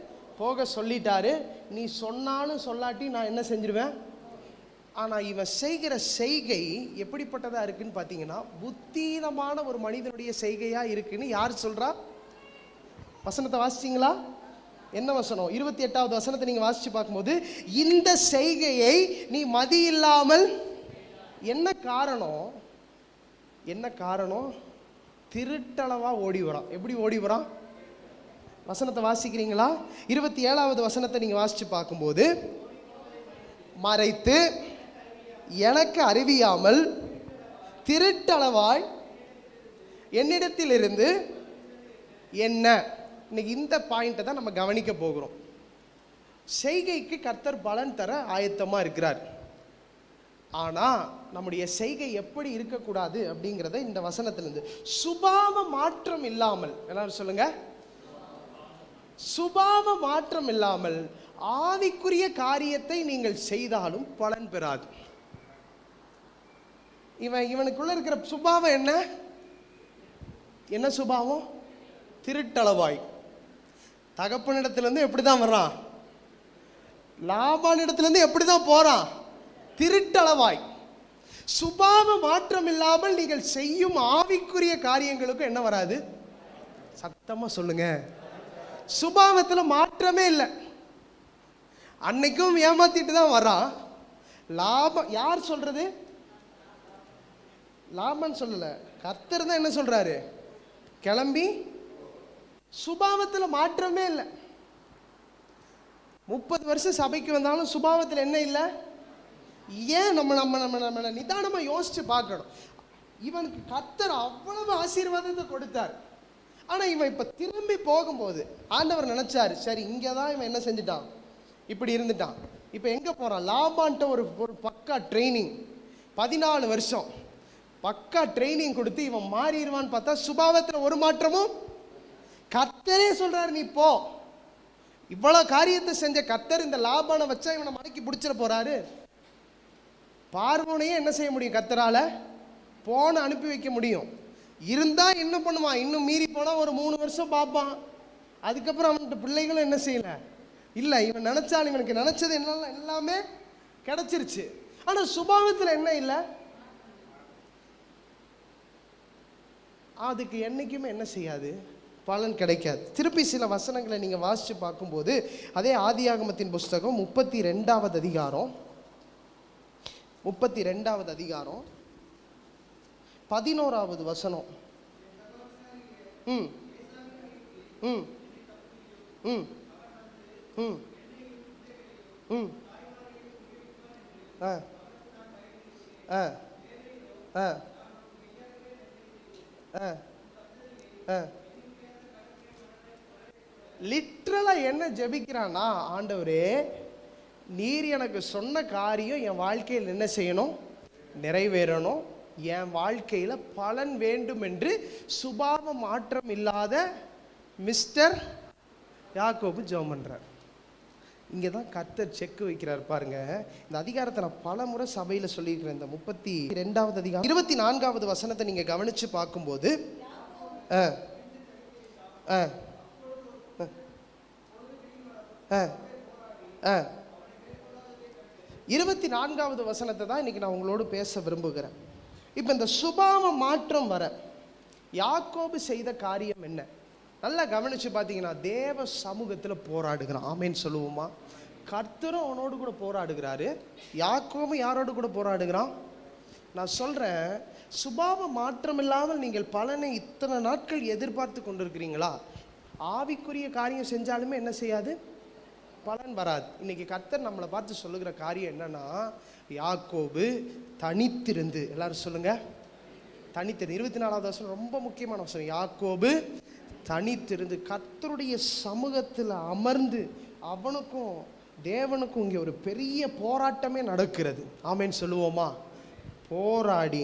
[SPEAKER 1] போக சொல்லிட்டாரு. நீ சொன்னாலும் சொல்லாட்டி நான் என்ன செஞ்சிருவேன். ஆனால் இவன் செய்கிற செய்கை எப்படிப்பட்டதா இருக்குன்னு பார்த்தீங்கன்னா, புத்தீனமான ஒரு மனிதனுடைய செய்கையா இருக்குன்னு யார் சொல்றா? வசனத்தை வாசிச்சிங்களா? என்ன வசனம்? 28வது வசனத்தை நீங்க வாசிச்சு பார்க்கும்போது, இந்த செய்கையை நீ மதி இல்லாமல். என்ன காரணம்? என்ன காரணம்? திருட்டளவா ஓடி வரான். எப்படி ஓடி வரான்? வசனத்தை வாசிக்கிறீங்களா? 27வது வசனத்தை நீங்க வாசிச்சு பார்க்கும்போது, மறைத்து எனக்கு அறிவியாமல் திருட்டளவாய் என்னிடத்தில் இருந்து என்ன. இன்னைக்கு இந்த பாயிண்ட்டை தான் நம்ம கவனிக்க போகிறோம். செய்கைக்கு கர்த்தர் பலன் தர ஆயத்தமாக இருக்கிறார். ஆனால் நம்முடைய செய்கை எப்படி இருக்கக்கூடாது அப்படிங்கிறத இந்த வசனத்திலிருந்து, சுபாவ மாற்றம் இல்லாமல், எல்லாரும் சொல்லுங்க, சுபாவ மாற்றம் இல்லாமல் ஆவிக்குரிய காரியத்தை நீங்கள் செய்தாலும் பலன் பெறாது. இவனுக்குள்ள இருக்கிற சுபாவம் என்ன? என்ன சுபாவம்? திருட்டளவாய். தகப்பனிடத்திலிருந்து எப்படி தான் வர்றான்? லாபானிடத்திலிருந்து எப்படி தான் போறான்? திருட்டளவாய். சுபாவ மாற்றம் இல்லாமல் நீங்கள் செய்யும் ஆவிக்குரிய காரியங்களுக்கும் என்ன வராது? சத்தமா சொல்லுங்க. சுபாவத்தில் மாற்றமே இல்லை. அன்னைக்கும் ஏமாத்திட்டு தான் வரான். லாபம் யார் சொல்றது? லாபம் சொல்லல, கர்த்தர் தான் என்ன சொல்றாரு? கிளம்பி சுபாவத்தில் மாற்றமே இல்லை. 30 வருஷம் சபைக்கு வந்தாலும் சுபாவத்தில் என்ன இல்லை? ஏன் நம்ம நம்ம நம்ம நம்ம நிதானமாக யோசிச்சு பார்க்கணும். இவனுக்கு கர்த்தர் அவ்வளவு ஆசீர்வாதத்தை கொடுத்தார். ஆனால் இவன் இப்போ திரும்பி போகும்போது ஆண்டவர் நினைச்சாரு, சரி இங்கே தான் இவன் என்ன செஞ்சுட்டான், இப்படி இருந்துட்டான், இப்போ எங்கே போகிறான்? லாபான்ட்ட ஒரு பக்கா ட்ரைனிங், 14 வருஷம் பக்கா ட்ரைனிங் கொடுத்து இவன் மாறிடுவான்னு பார்த்தா சுபாவத்தில் ஒரு மாற்றமும். கர்த்தரே சொல்றாரு, நீ போ. இவ்வளோ காரியத்தை செஞ்ச கர்த்தர் இந்த லாபானை வச்சா இவனை மடக்கி பிடிச்சிட போறாரு. பார்வோனையே என்ன செய்ய முடியும்? கர்த்தரால போன அனுப்பி வைக்க முடியும். இருந்தா என்ன பண்ணுவான்? இன்னும் மீறி போனா ஒரு 3 வருஷம் பார்ப்பான். அதுக்கப்புறம் அவன்கிட்ட பிள்ளைகளும் என்ன செய்யல இல்லை. இவன் நினைச்சாலும் இவனுக்கு நினைச்சது என்னெல்லாம் எல்லாமே கிடைச்சிருச்சு. ஆனா சுபாவத்தில் என்ன இல்லை? அதுக்கு என்னைக்குமே என்ன செய்யாது? பலன் கிடைக்காது. திருப்பி சில வசனங்களை நீங்கள் வாசித்து பார்க்கும்போது அதே ஆதியாகமத்தின் புஸ்தகம் 32வது அதிகாரம் 11வது வசனம். ம் ம் ம் ம் ம் ஆ ஆ ஆ லிட்ரலா என்ன ஜெபிக்கிறான்னா, ஆண்டவரே நீர் எனக்கு சொன்ன காரியம் என் வாழ்க்கையில் என்ன செய்யணும்? நிறைவேறணும். என் வாழ்க்கையில் பலன் வேண்டும் என்று சுபாவ மாற்றம் இல்லாத மிஸ்டர் யாக்கோபு ஜெபம் பண்றார். இங்கே தான் கர்த்தர் செக் வைக்கிறார் பாருங்க. இந்த அதிகாரத்தை நான் பல முறை சபையில் சொல்லியிருக்கிறேன். இந்த 32வது அதிகாரம் 24வது வசனத்தை நீங்கள் கவனித்து பார்க்கும்போது 24வது வசனத்தை தான் இன்னைக்கு நான் உங்களோடு பேச விரும்புகிறேன். இப்போ இந்த சுபாவ மாற்றம் வர யாக்கோபு செய்த காரியம் என்ன? நல்லா கவனிச்சு பார்த்தீங்கன்னா, தேவ சமூகத்தில் போராடுகிறான். ஆமேன்னு சொல்லுவோமா? கர்த்தரும் அவனோடு கூட போராடுகிறாரு. யாக்கோபும் யாரோடு கூட போராடுகிறான்? நான் சொல்கிறேன், சுபாவ மாற்றம் இல்லாமல் நீங்கள் பலனை இத்தனை நாட்கள் எதிர்பார்த்து கொண்டிருக்கிறீங்களா? ஆவிக்குரிய காரியம் செஞ்சாலுமே என்ன செய்யாது? பலன் வராது. இன்னைக்கு கர்த்தர் நம்மளை பார்த்து சொல்லுகிற காரியம் என்னன்னா, யாக்கோபு தனித்திருந்து, எல்லாரும் சொல்லுங்க தனித்திருந்து. 24வது வசனம் ரொம்ப முக்கியமான வசனம். யாக்கோபு தனித்திருந்து கர்த்தருடைய சமூகத்தில் அமர்ந்து, அவனுக்கும் தேவனுக்கும் இங்கே ஒரு பெரிய போராட்டமே நடக்கிறது. ஆமேன்னு சொல்லுவோமா? போராடி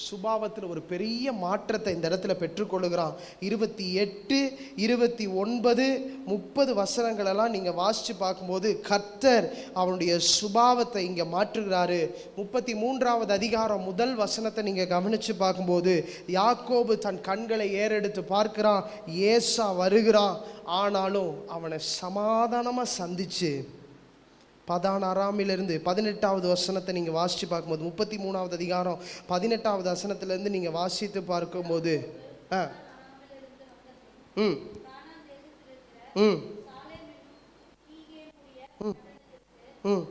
[SPEAKER 1] சுபாவத்தில் ஒரு பெரிய மாற்றத்தை இந்த இடத்துல பெற்றுக்கொள்ளுகிறான். 28, 29, 30 வசனங்களெல்லாம் நீங்கள் வாசித்து பார்க்கும்போது கர்த்தர் அவனுடைய சுபாவத்தை இங்கே மாற்றுகிறாரு. 33வது அதிகாரம் 1 வசனத்தை நீங்கள் கவனித்து பார்க்கும்போது யாக்கோபு தன் கண்களை ஏறெடுத்து பார்க்கிறான். ஏசா வருகிறான். ஆனாலும் அவனை சமாதானமாக சந்திச்சு பதான் அராமிலிருந்து 18வது வசனத்தை நீங்கள் வாசித்து பார்க்கும்போது 33வது அதிகாரம் 18வது வசனத்திலேருந்து நீங்கள் வாசித்து பார்க்கும்போது ம் ம் ம்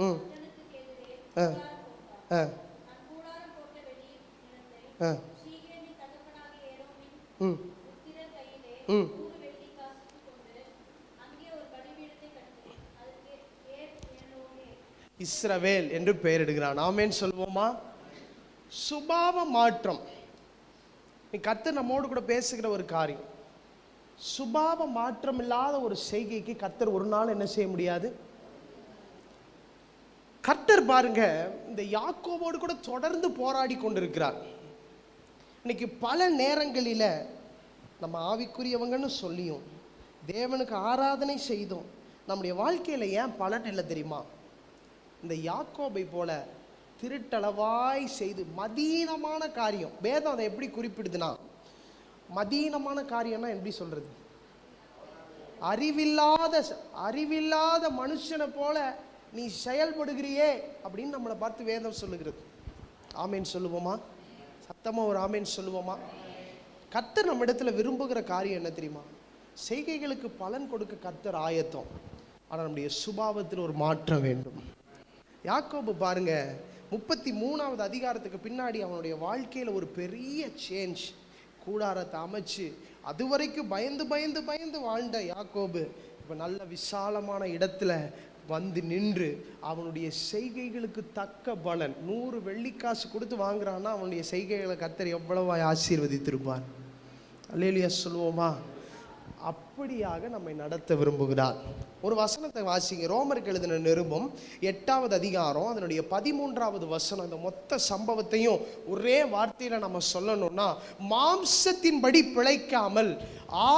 [SPEAKER 1] ம் ம் ம் இஸ்ரவேல் என்று பெயரிடுகிறான். ஆமேன்னு சொல்லுவோமா? சுபாவ மாற்றம். கர்த்தர் நம்மோடு கூட பேசுகிற ஒரு காரியம். சுபாவ மாற்றம் இல்லாத ஒரு செய்கைக்கு கர்த்தர் ஒரு நாள் என்ன செய்ய முடியாது. கர்த்தர் பாருங்க, இந்த யாக்கோபோடு கூட தொடர்ந்து போராடி கொண்டிருக்கிறார். இன்னைக்கு பல நேரங்களில் நம்ம ஆவிக்குரியவங்கன்னு சொல்லியும் தேவனுக்கு ஆராதனை செய்தும் நம்முடைய வாழ்க்கையில் ஏன் பலன் இல்லை தெரியுமா? இந்த யாக்கோபை போல திருட்டளவாய் செய்து மதீனமான காரியம். வேதம் அதை எப்படி குறிப்பிடுதுன்னா, மதீனமான காரியம்னா எப்படி சொல்றது? அறிவில்லாத மனுஷனை போல நீ செயல்படுகிறியே அப்படின்னு நம்மளை பார்த்து வேதம் சொல்லுகிறது. ஆமேன் சொல்லுவோமா? சத்தமாக ஒரு ஆமேன் சொல்லுவோமா? கர்த்தர் நம்ம இடத்துல விரும்புகிற காரியம் என்ன தெரியுமா? செய்கைகளுக்கு பலன் கொடுக்க கர்த்தர் ஆயத்தம். ஆனால் நம்முடைய சுபாவத்தில் ஒரு மாற்றம் வேண்டும். யாக்கோபு பாருங்க, 33வது அதிகாரத்துக்கு பின்னாடி அவனுடைய வாழ்க்கையில் ஒரு பெரிய சேஞ்ச். கூடாரத்தை அமைச்சு அது வரைக்கும் பயந்து பயந்து பயந்து வாழ்ந்த யாக்கோபு இப்போ நல்ல விசாலமான இடத்துல வந்து நின்று அவனுடைய செய்கைகளுக்கு தக்க பலன் 100 வெள்ளிக்காசு கொடுத்து வாங்குறான்னா அவனுடைய செய்கைகளை கர்த்தர் எவ்வளவா ஆசீர்வதித்திருப்பார். அல்லேலூயா சொல்லுவோமா? அப்படியாக நம்மை நடத்த விரும்புகிறார். ஒரு வசனத்தை வாசிங்க. ரோமருக்கு எழுதின நிருபம் 8வது அதிகாரம் அதனுடைய 13வது வசனம். இந்த மொத்த சம்பவத்தையும் ஒரே வார்த்தையில நம்ம சொல்லணும்னா, மாம்சத்தின்படி பிழைக்காமல்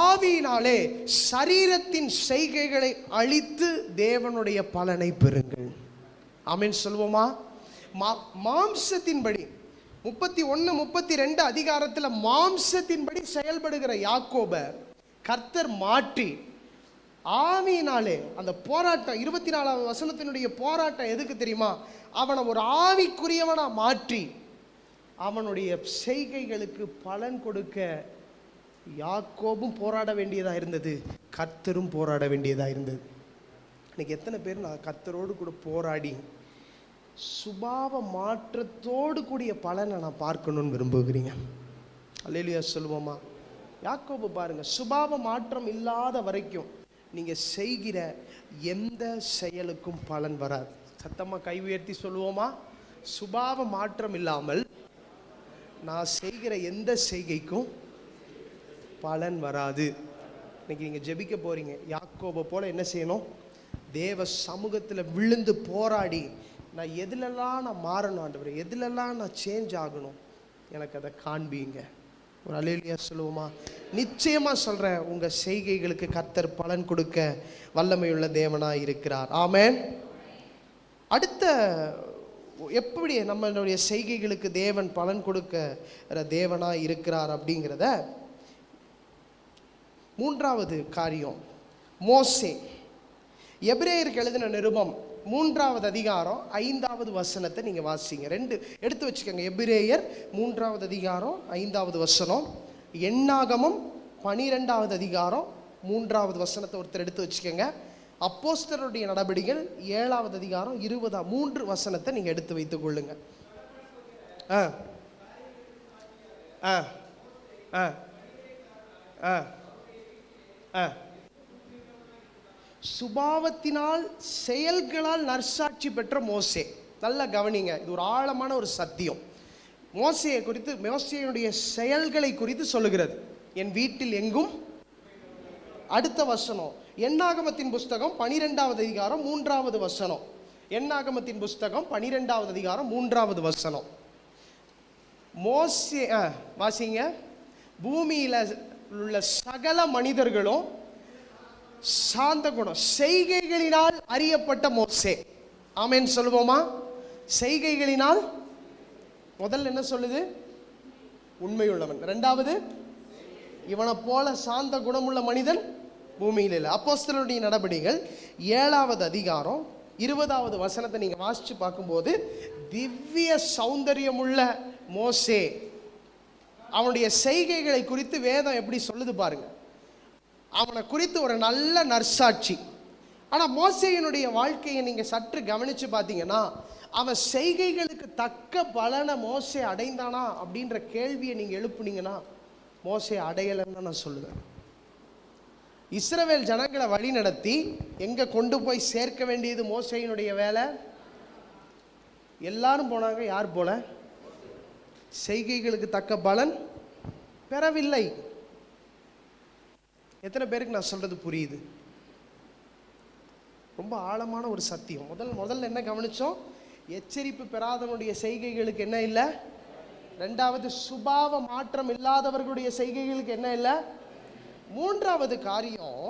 [SPEAKER 1] ஆவியினாலே சரீரத்தின் செய்கைகளை அழித்து தேவனுடைய பலனை பெறுங்கள். ஆமென் சொல்லுவோமா? மாம்சத்தின்படி 31, 32 அதிகாரத்தில் மாம்சத்தின்படி செயல்படுகிற யாக்கோபை கர்த்தர் மாற்றி ஆவியினாலே, அந்த போராட்டம் 24வது வசனத்தினுடைய போராட்டம் எதுக்கு தெரியுமா? அவனை ஒரு ஆவிக்குரியவனா மாற்றி அவனுடைய செய்கைகளுக்கு பலன் கொடுக்க யாக்கோபும் போராட வேண்டியதாக இருந்தது, கர்த்தரும் போராட வேண்டியதாக இருந்தது. இன்னைக்கு எத்தனை பேர் நான் கர்த்தரோடு கூட போராடி சுபாவ மாற்றத்தோடு கூடிய பலனை நான் பார்க்கணும்னு விரும்புகிறீங்க? அல்லேலூயா சொல்லுவோமா? யாக்கோபு பாருங்க, சுபாவ மாற்றம் இல்லாத வரைக்கும் நீங்க செய்கிற எந்த செயலுக்கும் பலன் வராது. சத்தமா கை உயர்த்தி சொல்லுவோமா? சுபாவ மாற்றம் இல்லாமல் நான் செய்கிற எந்த செய்கைக்கும் பலன் வராது. இன்னைக்கு நீங்க ஜெபிக்க போறீங்க. யாக்கோபை போல என்ன செய்யணும்? தேவ சமூகத்தில் விழுந்து போராடி, நான் எதுலெல்லாம் நான் மாறணும் ஆண்டவரே, எதுலெல்லாம் நான் சேஞ்ச் ஆகணும், எனக்கு அதை காண்பீங்க. ஒரு அல்லேலூயா சொல்லுவோமா? நிச்சயமா சொல்றேன், உங்க செய்கைகளுக்கு கர்த்தர் பலன் கொடுக்க வல்லமையுள்ள தேவனாய் இருக்கிறார். ஆமென். அடுத்த எப்படி நம்மளுடைய செய்கைகளுக்கு தேவன் பலன் கொடுக்கிற தேவனாய் இருக்கிறார் அப்படிங்கிறத 3வது காரியம், மோசே. எபிரேயருக்கு எழுதின நிருபம் 3வது அதிகாரம் 5வது வசனத்தை நீங்க வாசிங்க. 2 எடுத்து வச்சுக்கோங்க. எபிரேயர் 3வது அதிகாரம் 5வது வசனம், எண்ணாகமம் 12வது அதிகாரம் 3வது வசனத்தை ஒருத்தர் எடுத்து வச்சுக்கோங்க. அப்போஸ்தலருடைய நடபடிகள் 7வது அதிகாரம் 3 வசனத்தை நீங்க எடுத்து வைத்துக் கொள்ளுங்க. சுபாவத்தினால் செயல்களால் நற்சாட்சி பெற்ற மோசே. நல்லா கவனிங்க, இது ஒரு ஆழமான ஒரு சத்தியம். மோசேயை குறித்து, மோசேயுடைய செயல்களை குறித்து சொல்லுகிறது. என் வீட்டில் எங்கும். அடுத்த வசனம் எண்ணாகமத்தின் புஸ்தகம் 12வது அதிகாரம் 3வது வசனம். எண்ணாகமத்தின் புஸ்தகம் 12வது அதிகாரம் 3வது வசனம். மோசே வாசிங்க. பூமியில உள்ள சகல மனிதர்களும் சாந்த குணம் செய்கைகளினால் அறியப்பட்ட மோசே. ஆமென் சொல்லுவோமா? செய்கைகளினால். முதல்ல என்ன சொல்லுது? உண்மையுள்ளவன். 2வது, இவனை போல சாந்த குணமுள்ள மனிதன் பூமியில் இல்லை. அப்போஸ்தலருடைய நடபடிகள் 7வது அதிகாரம் 20வது வசனத்தை நீங்க வாசிச்சு பார்க்கும்போது, திவ்ய சௌந்தரியமுள்ள மோசே, அவனுடைய செய்கைகளை குறித்து வேதம் எப்படி சொல்லுது பாருங்க. அவனை குறித்து ஒரு நல்ல நற்சாட்சி. ஆனால் மோசேயினுடைய வாழ்க்கையை நீங்கள் சற்று கவனித்து பார்த்தீங்கன்னா, அவன் செய்கைகளுக்கு தக்க பலனை மோசே அடைந்தானா அப்படின்ற கேள்வியை நீங்கள் எழுப்புனீங்கன்னா, மோசே அடையலைன்னு தான் நான் சொல்லுவேன். இஸ்ரவேல் ஜனங்களை வழி நடத்தி எங்கே கொண்டு போய் சேர்க்க வேண்டியது மோசேயினுடைய வேலை. எல்லாரும் போனாங்க, யார் போல? செய்கைகளுக்கு தக்க பலன் பெறவில்லை. எத்தனை பேருக்கு நான் சொல்றது புரியுது? ரொம்ப ஆழமான ஒரு சத்தியம். முதல்ல என்ன கவனிச்சோம்? எச்சரிப்பு பெறாதவனுடைய செய்கைகளுக்கு என்ன இல்லை? 2வது, சுபாவ மாற்றம் இல்லாதவர்களுடைய செய்கைகளுக்கு என்ன இல்லை? 3வது காரியம்,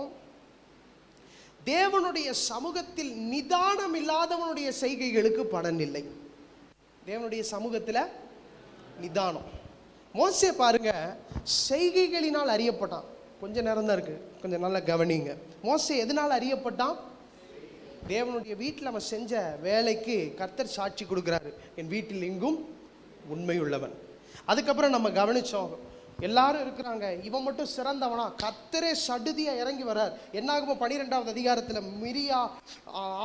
[SPEAKER 1] தேவனுடைய சமூகத்தில் நிதானம் இல்லாதவனுடைய செய்கைகளுக்கு பலன் இல்லை. தேவனுடைய சமூகத்தில் நிதானம். மோசே பாருங்க, செய்கைகளினால் அறியப்பட்டான். கொஞ்ச நேரம் தான் இருக்கு, கொஞ்சம் நல்லா கவனிங்க. மோசே எதனால் அறியப்பட்டான்? தேவனுடைய வீட்டில் அவன் செஞ்ச வேலைக்கு கர்த்தர் சாட்சி கொடுக்குறாரு, என் வீட்டில் எங்கும் உண்மை உள்ளவன். அதுக்கப்புறம் நம்ம கவனிச்சோம், எல்லாரும் இருக்கிறாங்க, இவன் மட்டும் சிறந்தவனா? கர்த்தரே சடுதியா இறங்கி வர்றார். என்னாகும் 12வது அதிகாரத்தில் மிரியா,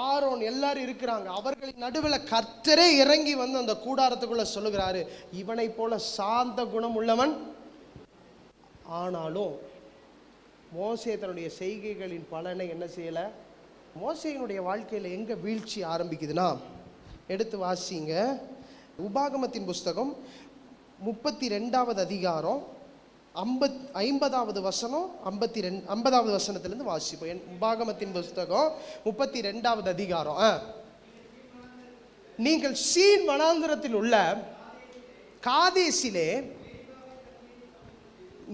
[SPEAKER 1] ஆரோன் எல்லாரும் இருக்கிறாங்க. அவர்களின் நடுவில் கர்த்தரே இறங்கி வந்து அந்த கூடாரத்துக்குள்ள சொல்லுகிறாரு, இவனை போல சாந்த குணம் உள்ளவன் ஆனாலும் மோசே தன்னுடைய செய்கைகளின் பலனை என்ன செய்யலை. மோசேயினுடைய வாழ்க்கையில் எங்கே வீழ்ச்சி ஆரம்பிக்குதுன்னா, எடுத்து வாசிங்க. உபாகமத்தின் புஸ்தகம் 32வது அதிகாரம் 50வது வசனம் 50வது வசனத்திலிருந்து வாசிப்போம். உபாகமத்தின் புஸ்தகம் 32வது அதிகாரம். நீங்கள் சீன் வனாந்திரத்தில் உள்ள காதேசிலே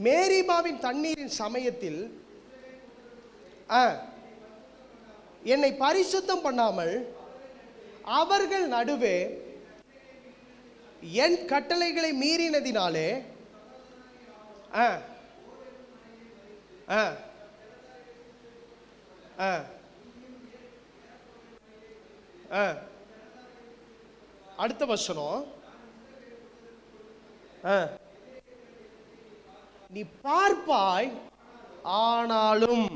[SPEAKER 1] மேரிபாவின் தண்ணீரின் சமயத்தில் என்னை பரிசுத்தம் பண்ணாமல் அவர்கள் நடுவே என் கட்டளைகளை மீறினதினாலே அடுத்த வசனம், நீ பார்ப்பாய் ஆனாலும்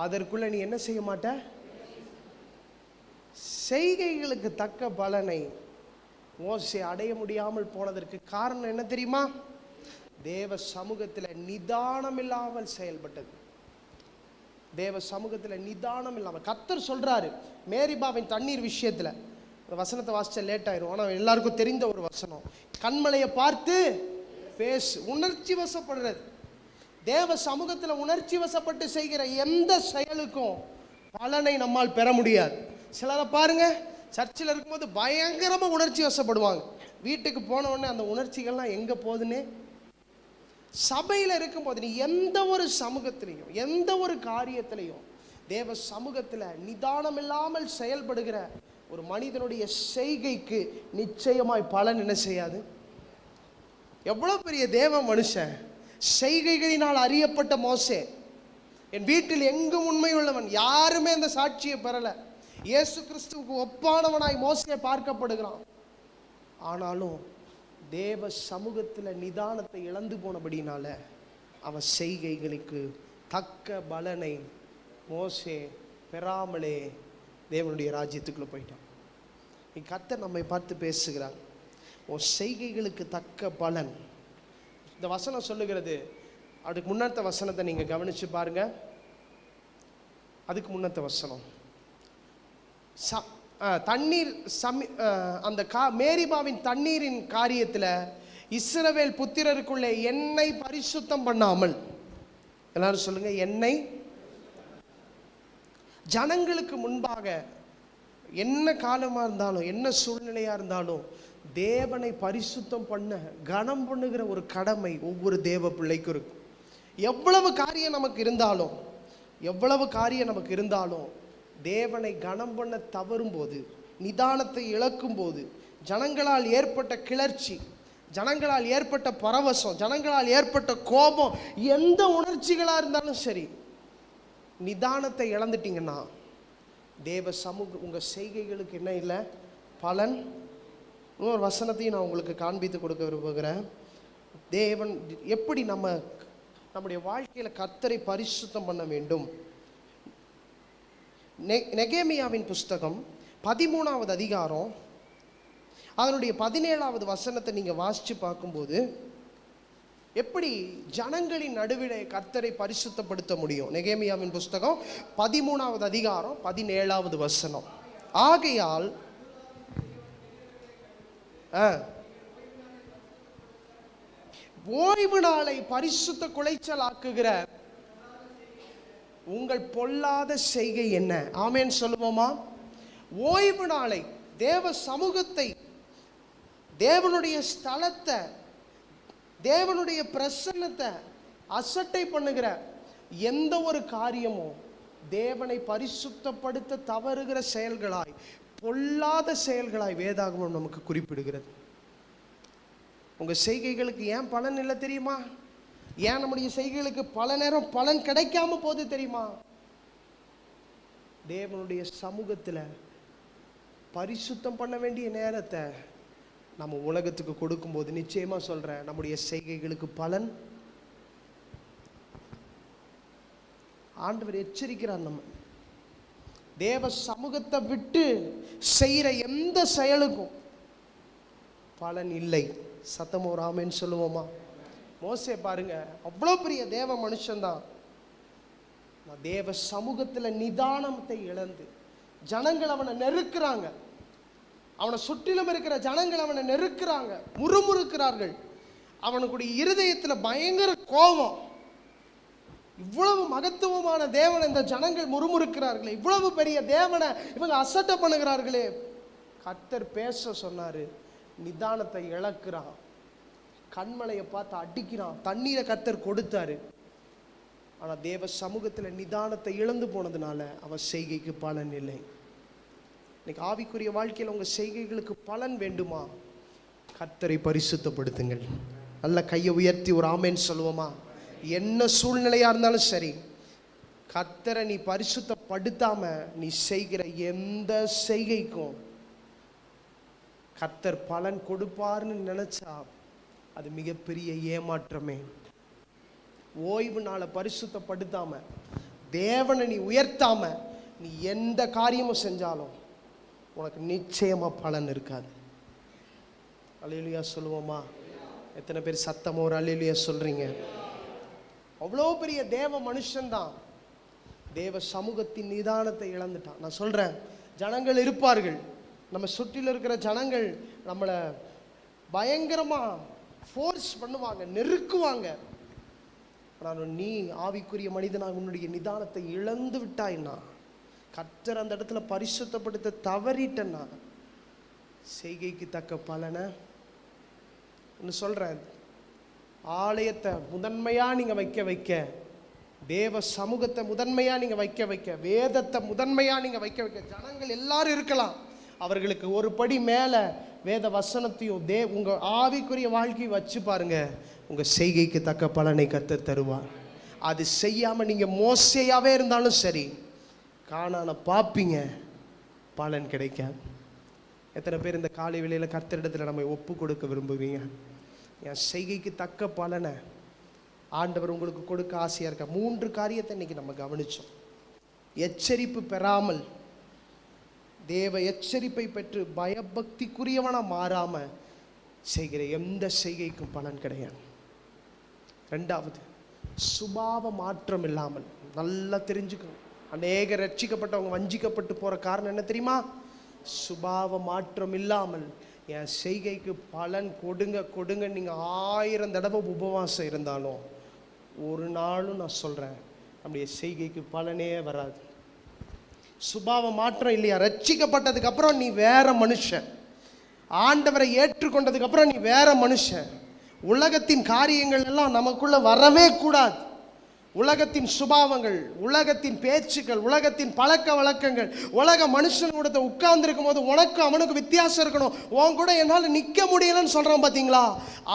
[SPEAKER 1] அதற்குள்ள நீ என்ன செய்ய மாட்ட. செய்கைகளுக்கு தக்க பலனை மோசே அடைய முடியாமல் போனதற்கு காரணம் என்ன தெரியுமா? தேவ சமூகத்தில் நிதானம் இல்லாமல் செயல்பட்டது. தேவ சமூகத்தில் நிதானம் இல்லாமல். கர்த்தர் சொல்றாரு மேரிபாவின் தண்ணீர் விஷயத்துல, வசனத்தை வாசிச்சா லேட் ஆயிரும், ஆனால் எல்லாருக்கும் தெரிந்த ஒரு வசனம், கண்மலையை பார்த்து பேசு. உணர்ச்சி வசப்படுறது. தேவ சமூகத்தில் உணர்ச்சி வசப்பட்டு செய்கிற எந்த செயலுக்கும் பலனை நம்மால் பெற முடியாது. சிலரை பாருங்க, சர்ச்சில் இருக்கும்போது பயங்கரமாக உணர்ச்சி வசப்படுவாங்க, வீட்டுக்கு போன உடனே அந்த உணர்ச்சிகள்லாம் எங்கே போகுதுன்னே. சபையில் இருக்கும்போது நீ எந்த ஒரு சமூகத்திலையும் எந்த ஒரு காரியத்திலையும் தேவ சமூகத்தில் நிதானம் இல்லாமல் செயல்படுகிற ஒரு மனிதனுடைய செய்கைக்கு நிச்சயமாய் பலன் என்ன செய்யாது. எவ்வளோ பெரிய தேவ மனுஷன், செய்கைகளினால் அறியப்பட்ட மோசே. என் வீட்டில் எங்கும் உண்மை உள்ளவன், யாருமே இந்த சாட்சியை பெறலை. இயேசு கிறிஸ்துவுக்கு ஒப்பானவனாய் மோசே பார்க்கப்படுகிறான். ஆனாலும் தேவ சமூகத்தில் நிதானத்தை இழந்து போனபடினால அவன் செய்கைகளுக்கு தக்க பலனை மோசே பெறாமலே தேவனுடைய ராஜ்யத்துக்குள்ளே போயிட்டான். கர்த்தர் நம்மை பார்த்து பேசுகிறார், உன் செய்கைகளுக்கு தக்க பலன். இந்த வசனம் சொல்லுகிறது. அதுக்கு முன்னத்த வசனத்தை நீங்கள் கவனித்து பாருங்க. அதுக்கு முன்னத்த வசனம், தண்ணீர் அந்த மேரிபாவின் தண்ணீரின் காரியத்தில் இஸ்ரவேல் புத்திரருக்குள்ளே என்னை பரிசுத்தம் பண்ணாமல், எல்லாரும் சொல்லுங்க, என்னை ஜனங்களுக்கு முன்பாக என்ன காலமாக இருந்தாலும் என்ன சூழ்நிலையாக இருந்தாலும் தேவனை பரிசுத்தம் பண்ண கனம் பண்ணுகிற ஒரு கடமை ஒவ்வொரு தேவ பிள்ளைக்கும் இருக்கும். எவ்வளவு காரியம் நமக்கு இருந்தாலும் தேவனை கனம் பண்ண தவறும் போது, நிதானத்தை இழக்கும் போது, ஜனங்களால் ஏற்பட்ட கிளர்ச்சி, ஜனங்களால் ஏற்பட்ட பரவசம், ஜனங்களால் ஏற்பட்ட கோபம், எந்த உணர்ச்சிகளாக இருந்தாலும் சரி, நிதானத்தை இழந்துட்டீங்கன்னா தேவ சமூகம் உங்கள் செய்கைகளுக்கு என்ன இல்லை, பலன். இன்னொரு வசனத்தையும் நான் உங்களுக்கு காண்பித்து கொடுக்க விரும்புகிறேன். தேவன் எப்படி நம்முடைய வாழ்க்கையில் கர்த்தரை பரிசுத்தம் பண்ண வேண்டும். நெகேமியாவின் புஸ்தகம் 13வது அதிகாரம் அதனுடைய 17வது வசனத்தை நீங்கள் வாசித்து பார்க்கும்போது எப்படி ஜனங்களின் நடுவிலே கர்த்தரை பரிசுத்தப்படுத்த முடியும். நெகேமியாவின் புஸ்தகம் 13வது அதிகாரம் 17வது வசனம், ஆகையால் ஓய்வு நாளை பரிசுத்த குலைச்சல் ஆக்குகிற உங்கள் பொல்லாத செய்கை என்ன? ஆமேன் சொல்லுவோமா? ஓய்வு நாளை, தேவ சமூகத்தை, தேவனுடைய ஸ்தலத்தை, தேவனுடைய பிரசன்னத்தை அசட்டை பண்ணுகிற எந்த ஒரு காரியமும் தேவனை பரிசுத்தப்படுத்த தவறுகிற செயல்களாய், பொல்லாத செயல்களாய் வேதாகமம் நமக்கு குறிப்பிடுகிறது. உங்கள் செய்கைகளுக்கு ஏன் பலன் இல்லை தெரியுமா? ஏன் நம்முடைய செய்கைகளுக்கு பல நேரம் பலன் கிடைக்காம போது தெரியுமா? தேவனுடைய சமூகத்தில் பரிசுத்தம் பண்ண வேண்டிய நேரத்தை நம்ம உலகத்துக்கு கொடுக்கும்போது நிச்சயமாக சொல்கிறேன், நம்முடைய செய்கைகளுக்கு பலன். ஆண்டவர் எச்சரிக்கிறார், நம்ம தேவ சமூகத்தை விட்டு செய்கிற எந்த செயலுக்கும் பலன் இல்லை. சத்தமோ ராமேன்னு சொல்லுவோமா? மோசே பாருங்க, அவ்வளோ பெரிய தேவ மனுஷன்தான். தேவ சமூகத்தில் நிதானத்தை இழந்து ஜனங்கள் அவனை நெருக்கிறாங்க, அவனை சுற்றிலும் இருக்கிற ஜனங்கள் அவனை நெருக்கிறாங்க, முறுமுறுக்கிறார்கள். அவனுக்குடைய இருதயத்தில் பயங்கர கோபம். இவ்வளவு மகத்துவமான தேவனை இந்த ஜனங்கள் முறுமுறுக்கிறார்களே, இவ்வளவு பெரிய தேவனை இவங்க அசட்டை பண்ணுகிறார்களே. கர்த்தர் பேச சொன்னாரு, நிதானத்தை இழக்கிறான், கண்மலையை பார்த்து அடிக்கிறான். தண்ணீரை கர்த்தர் கொடுத்தாரு, ஆனால் தேவ சமூகத்தில் நிதானத்தை இழந்து போனதுனால அவன் செய்கைக்கு பலன் இல்லை. இன்னைக்கு ஆவிக்குரிய வாழ்க்கையில் உங்கள் செய்கைகளுக்கு பலன் வேண்டுமா? கர்த்தரை பரிசுத்தப்படுத்துங்கள். நல்ல கையை உயர்த்தி ஒரு ஆமேன்னு சொல்லுவோமா? என்ன சூழ்நிலையாக இருந்தாலும் சரி, கர்த்தரை நீ பரிசுத்தப்படுத்தாம நீ செய்கிற எந்த செய்கைக்கும் கர்த்தர் பலன் கொடுப்பார்னு நினைச்சா அது மிகப்பெரிய ஏமாற்றமே. ஓய்வு நாளை பரிசுத்தப்படுத்தாம, தேவனை நீ உயர்த்தாம நீ எந்த காரியமும் செஞ்சாலும் உனக்கு நிச்சயமா பலன் இருக்காது. அல்லேலூயா சொல்லுவோமா? எத்தனை பேர் சத்தமா ஒரு அல்லேலூயா சொல்றீங்க? அவ்வளோ பெரிய தேவ மனுஷன்தான் தேவ சமூகத்தின் நிதானத்தை இழந்துட்டான். நான் சொல்றேன், ஜனங்கள் இருப்பார்கள், நம்ம சுற்றில இருக்கிற ஜனங்கள் நம்மளை பயங்கரமா ஃபோர்ஸ் பண்ணுவாங்க, நெருக்குவாங்க. ஆனால் நீ ஆவிக்குரிய மனிதனாக உன்னுடைய நிதானத்தை இழந்து விட்டாய்னா, கர்த்தர் அந்த இடத்துல பரிசுத்தப்படுத்த தவறிட்டன்னா, செய்கைக்கு தக்க பலனை ஒன்று சொல்கிறேன். ஆலயத்தை முதன்மையாக நீங்கள் வைக்க தேவ சமூகத்தை முதன்மையாக நீங்கள் வைக்க வேதத்தை முதன்மையாக நீங்கள் வைக்க ஜனங்கள் எல்லாரும் இருக்கலாம். அவர்களுக்கு ஒரு படி மேலே வேத வசனத்தையும் உங்கள் ஆவிக்குரிய வாழ்க்கையை வச்சு பாருங்க, உங்கள் செய்கைக்கு தக்க பலனை கர்த்தர் தருவார். அது செய்யாமல் நீங்கள் மோசையாகவே இருந்தாலும் சரி, காணான பார்ப்பீங்க, பலன் கிடைக்காது. எத்தனை பேர் இந்த காலை வேளையில் கர்த்தரிடத்தில் நம்ம ஒப்பு கொடுக்க விரும்புவீங்க? என் செய்கைக்கு தக்க பலனை ஆண்டவர் உங்களுக்கு கொடுக்க ஆசையாக இருக்க. 3 காரியத்தை இன்னைக்கு நம்ம கவனிச்சோம். எச்சரிப்பு பெறாமல், தேவ எச்சரிப்பை பெற்று பயபக்திக்குரியவனா மாறாம செய்கிற எந்த செய்கைக்கும் பலன் கிடையாது. 2வது, சுபாவ மாற்றம் இல்லாமல். நல்லா தெரிஞ்சுக்கணும், அநேக ரட்சிக்கப்பட்டவங்க வஞ்சிக்கப்பட்டு போற காரணம் என்ன தெரியுமா? சுபாவ மாற்றம் இல்லாமல் என் செய்கைக்கு பலன் கொடுங்க நீங்கள் 1000 தடவை உபவாசம் இருந்தாலும் ஒரு நாளும் நான் சொல்கிறேன் நம்முடைய செய்கைக்கு பலனே வராது. சுபாவ மாற்றம் இல்லையா? ரட்சிக்கப்பட்டதுக்கு அப்புறம் நீ வேற மனுஷன், ஆண்டவரை ஏற்றுக்கொண்டதுக்கு அப்புறம் நீ வேற மனுஷன். உலகத்தின் காரியங்கள் எல்லாம் நமக்குள்ள வரவே கூடாது. உலகத்தின் சுபாவங்கள், உலகத்தின் பேச்சுக்கள், உலகத்தின் பழக்க வழக்கங்கள், உலக மனுஷன் கூட உட்கார்ந்து இருக்கும் போது உனக்கு அவனுக்கு வித்தியாசம் இருக்கணும். உன் கூட என்னால் நிற்க முடியலன்னு சொல்கிறான் பார்த்தீங்களா?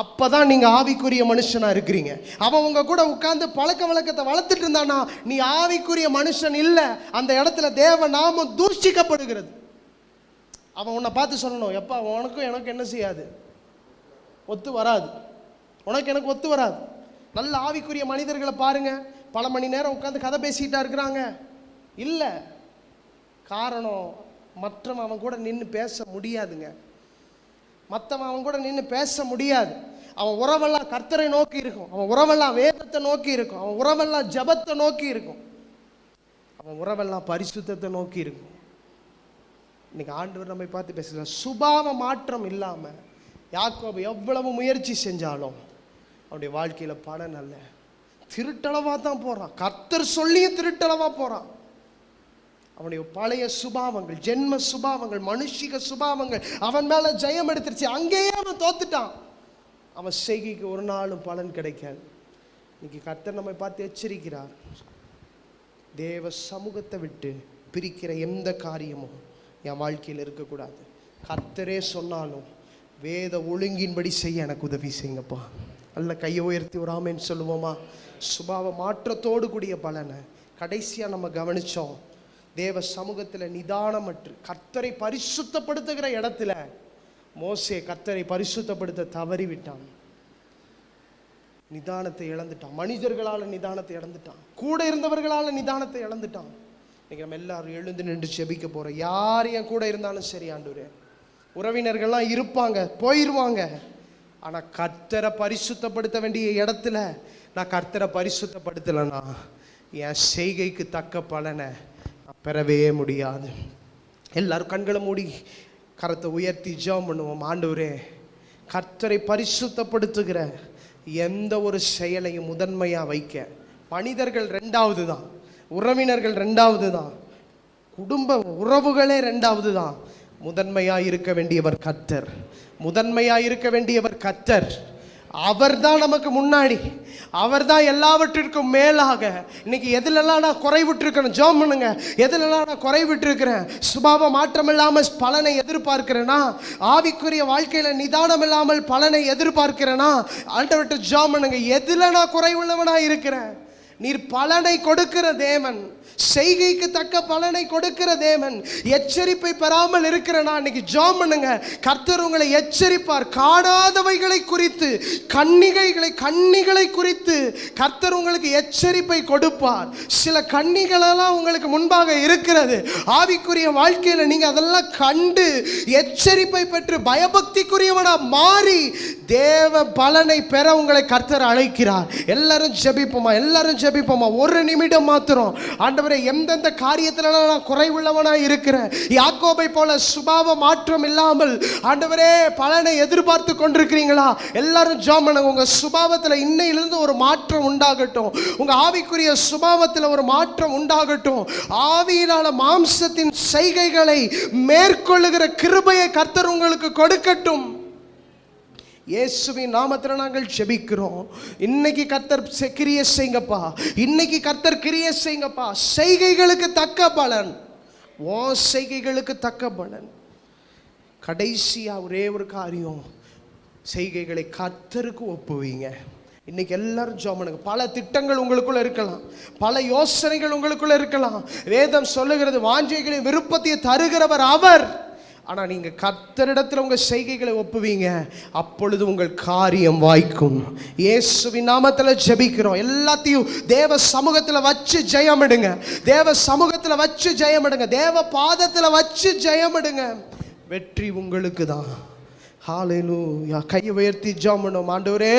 [SPEAKER 1] அப்போ தான் நீங்கள் ஆவிக்குரிய மனுஷனாக இருக்கிறீங்க. அவன் உங்கள் கூட உட்கார்ந்து பழக்க வழக்கத்தை வளர்த்துட்டு இருந்தானா நீ ஆவிக்குரிய மனுஷன் இல்லை. அந்த இடத்துல தேவ நாமம் தூஷிக்கப்படுகிறது. அவன் உன்னை பார்த்து சொல்லணும், எப்பா உனக்கும் எனக்கு என்ன செய்யாது, ஒத்து வராது, உனக்கு எனக்கு ஒத்து வராது. நல்ல ஆவிக்குரிய மனிதர்களை பாருங்க, பல மணி நேரம் உட்காந்து கதை பேசிக்கிட்டா இருக்கிறாங்க. இல்லை, காரணம் மற்றவன் அவன் கூட நின்று பேச முடியாதுங்க. மற்றவன் அவன் கூட நின்று பேச முடியாது. அவன் உறவெல்லாம் கர்த்தரை நோக்கி இருக்கும், அவன் உறவெல்லாம் வேதத்தை நோக்கி இருக்கும், அவன் உறவெல்லாம் ஜபத்தை நோக்கி இருக்கும், அவன் உறவெல்லாம் பரிசுத்தத்தை நோக்கி இருக்கும். இன்னைக்கு ஆண்டவர் நம்மை பார்த்து பேசல. சுபாவ மாற்றம் இல்லாமல் யாக்கோபு எவ்வளவு முயற்சி செஞ்சாலும் அவனுடைய வாழ்க்கையில் பலன் அல்ல. திருட்டளவாக தான் போகிறான், கர்த்தர் சொல்லியும் திருட்டளவாக போகிறான். அவனுடைய பழைய சுபாவங்கள், ஜென்ம சுபாவங்கள், மனுஷிக சுபாவங்கள் அவன் மேலே ஜெயம் எடுத்துருச்சு. அங்கேயே அவன் தோத்துட்டான். அவன் செய்கைக்கு ஒரு நாளும் பலன் கிடைக்காது. இன்னைக்கு கர்த்தர் நம்மை பார்த்து எச்சரிக்கிறார். தேவ சமூகத்தை விட்டு பிரிக்கிற எந்த காரியமும் என் வாழ்க்கையில் இருக்கக்கூடாது. கர்த்தரே சொன்னாலும் வேத ஒழுங்கின்படி செய்ய எனக்கு உதவி செய்யுங்கப்பா. நல்ல கையை உயர்த்தி ஒரு ஆமேன்னு சொல்லுவோமா? சுபாவ மாற்றத்தோடு கூடிய பலனை கடைசியாக நம்ம கவனித்தோம். தேவ சமூகத்தில் நிதானமற்று கர்த்தரை பரிசுத்தப்படுத்துகிற இடத்துல மோசே கர்த்தரை பரிசுத்தப்படுத்த தவறிவிட்டான். நிதானத்தை இழந்துட்டான். மனிதர்களால் நிதானத்தை இழந்துட்டான், கூட இருந்தவர்களால் நிதானத்தை இழந்துட்டான். இன்னைக்கு நம்ம எல்லாரும் எழுந்து நின்று ஜெபிக்க போகிறோம். யார் என் கூட இருந்தாலும் சரி ஆண்டவரே, உறவினர்கள்லாம் இருப்பாங்க, போயிடுவாங்க. ஆனால் கர்த்தரை பரிசுத்தப்படுத்த வேண்டிய இடத்துல நான் கர்த்தரை பரிசுத்தப்படுத்தலைன்னா என் செய்கைக்கு தக்க பலனை நான் பெறவே முடியாது. எல்லாரும் கண்களை மூடி கரத்தை உயர்த்தி ஜெபம் பண்ணுவோம். ஆண்டவரே, கர்த்தரை பரிசுத்தப்படுத்துகிற எந்த ஒரு செயலையும் முதன்மையாக வைக்க, மனிதர்கள் ரெண்டாவது தான், உறவினர்கள் ரெண்டாவது தான், குடும்ப உறவுகளே ரெண்டாவது தான், முதன்மையாக இருக்க வேண்டியவர் கர்த்தர். முதன்மையாக இருக்க வேண்டியவர் கர்த்தர். அவர் தான் நமக்கு முன்னாடி, அவர் தான் எல்லாவற்றிற்கும் மேலாக. இன்னைக்கு எதுலெல்லாம் நான் குறைவிட்டிருக்கிறேன் ஜெபம் பண்ணுங்க. எதுலெல்லாம் நான் குறைவிட்டிருக்கிறேன், சுபாவ மாற்றம் இல்லாமல் பலனை எதிர்பார்க்கிறேனா, ஆவிக்குரிய வாழ்க்கையில் நிதானம் இல்லாமல் பலனை எதிர்பார்க்கிறேனா, ஆண்டவர்கிட்ட ஜெபம் பண்ணுங்க. எதுல நான் குறைவுள்ளவனா இருக்கிறேன்? நீர் பலனை கொடுக்கிற தேவன், செய்கைக்கு தக்க பலனை கொடுக்கிற தேவன். எச்சரிப்பை பெறாமல் இருக்கிறனா இன்னைக்கு ஜெபம் பண்ணுங்க. கர்த்தர் உங்களை எச்சரிப்பார். காணாதவைகளை குறித்து, கன்னிகளை குறித்து கர்த்தர் உங்களுக்கு எச்சரிப்பை கொடுப்பார். சில கன்னிகளெல்லாம் உங்களுக்கு முன்பாக இருக்கிறது. ஆவிக்குரிய வாழ்க்கையில் நீங்க அதெல்லாம் கண்டு எச்சரிப்பை பெற்று பயபக்திக்குரியவனா மாறி தேவ பலனை பெற உங்களை கர்த்தர் அழைக்கிறார். எல்லாரும் ஜெபிப்போமா, எல்லாரும் ஜெபிப்போமா. ஒரு நிமிடம் மாத்திரம். ஆண்டவரே, எந்தெந்த காரியத்துல நான் குறைவுள்ளவனா இருக்கிறேன், யாக்கோபை போல சுபாவ மாற்றம் இல்லாமல் ஆண்டவரே பலனை எதிர்பார்த்து கொண்டிருக்கிறீங்களா? எல்லாரும் ஜெபம் பண்ணுங்க. உங்க சுபாவத்தில் இன்னையிலிருந்து ஒரு மாற்றம் உண்டாகட்டும். உங்க ஆவிக்குரிய சுபாவத்தில் ஒரு மாற்றம் உண்டாகட்டும். ஆவியினால மாம்சத்தின் செய்கைகளை மேற்கொள்ளுகிற கிருபையை கர்த்தர் உங்களுக்கு கொடுக்கட்டும். இயேசுவின் நாமத்தில் நாங்கள் ஜெபிக்கிறோம். இன்னைக்கு கர்த்தர் கிரியை செய்யுங்கப்பா. இன்னைக்கு கர்த்தர் கிரியை செய்யுங்கப்பா. செய்கைகளுக்கு தக்க பலன், ஓ செய்கைகளுக்கு தக்க பலன். கடைசியா ஒரே ஒரு காரியம், செய்கைகளை கர்த்தருக்கு ஒப்புவீங்க. இன்னைக்கு எல்லாரும் ஜெபம் பண்ணுங்க. பல திட்டங்கள் உங்களுக்குள்ள இருக்கலாம், பல யோசனைகள் உங்களுக்குள்ள இருக்கலாம். வேதம் சொல்லுகிறது, வாஞ்சைகளின் விருப்பத்தை தருகிறவர் அவர். ஆனால் நீங்கள் கர்த்தரிடத்தில் உங்கள் செய்கைகளை ஒப்புவீங்க, அப்பொழுது உங்கள் காரியம் வாய்க்கும். இயேசுவின் நாமத்தில் ஜெபிக்கிறோம். எல்லாத்தையும் தேவ சமூகத்தில் வச்சு ஜெயமிடுங்க. தேவ சமூகத்தில் வச்சு ஜெயமிடுங்க. தேவ பாதத்தில் வச்சு ஜெயமிடுங்க. வெற்றி உங்களுக்கு தான். ஹல்லேலூயா. கையை உயர்த்தி ஜெபம் பண்ணுவோம். ஆண்டவரே,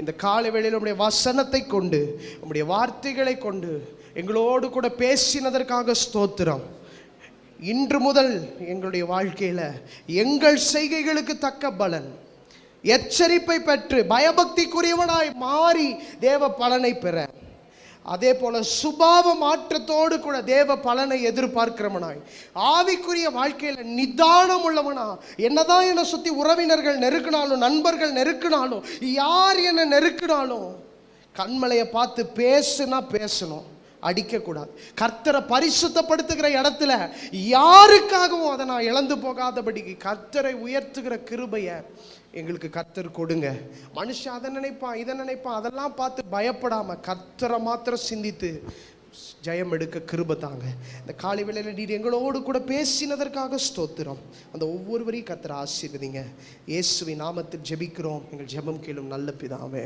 [SPEAKER 1] இந்த காலை வேளையில் உம்முடைய வசனத்தை கொண்டு, உம்முடைய வார்த்தைகளை கொண்டு எங்களோடு கூட பேசினதற்காக ஸ்தோத்திரம். இன்று முதல் எங்களுடைய வாழ்க்கையில் எங்கள் செய்கைகளுக்கு தக்க பலன், எச்சரிப்பை பெற்று பயபக்திக்குரியவனாய் மாறி தேவ பலனை பெற, அதே போல சுபாவ மாற்றத்தோடு கூட தேவ பலனை எதிர்பார்க்கிறவனாய், ஆவிக்குரிய வாழ்க்கையில் நிதானம் உள்ளவனா, என்னதான் என்னை சுற்றி உறவினர்கள் நெருக்கினாலும், நண்பர்கள் நெருக்கினாலும், யார் என்னை நெருக்கினாலும் கண்மலையை பார்த்து பேசுனா பேசணும், அடிக்கக்கூடாது. கர்த்தரை பரிசுத்தப்படுத்துகிற இடத்துல யாருக்காகவும் அதை நான் இழந்து போகாதபடிக்கு கர்த்தரை உயர்த்துகிற கிருபையை எங்களுக்கு கர்த்தர் கொடுங்க. மனுஷன் அதை நினைப்பான், இதை நினைப்பான், அதெல்லாம் பார்த்து பயப்படாம கர்த்தரை மாத்திரம் சிந்தித்து ஜெயம் எடுக்க கிருபை தாங்க. இந்த காலை வேளையில் நீர் எங்களோடு கூட பேசினதற்காக ஸ்தோத்திரம். அந்த ஒவ்வொருவரையும் கர்த்தரை ஆசீர்வதிங்க. இயேசுவின் நாமத்தில் ஜெபிக்கிறோம். எங்கள் ஜெபம் கேளும் நல்ல பிதாவே.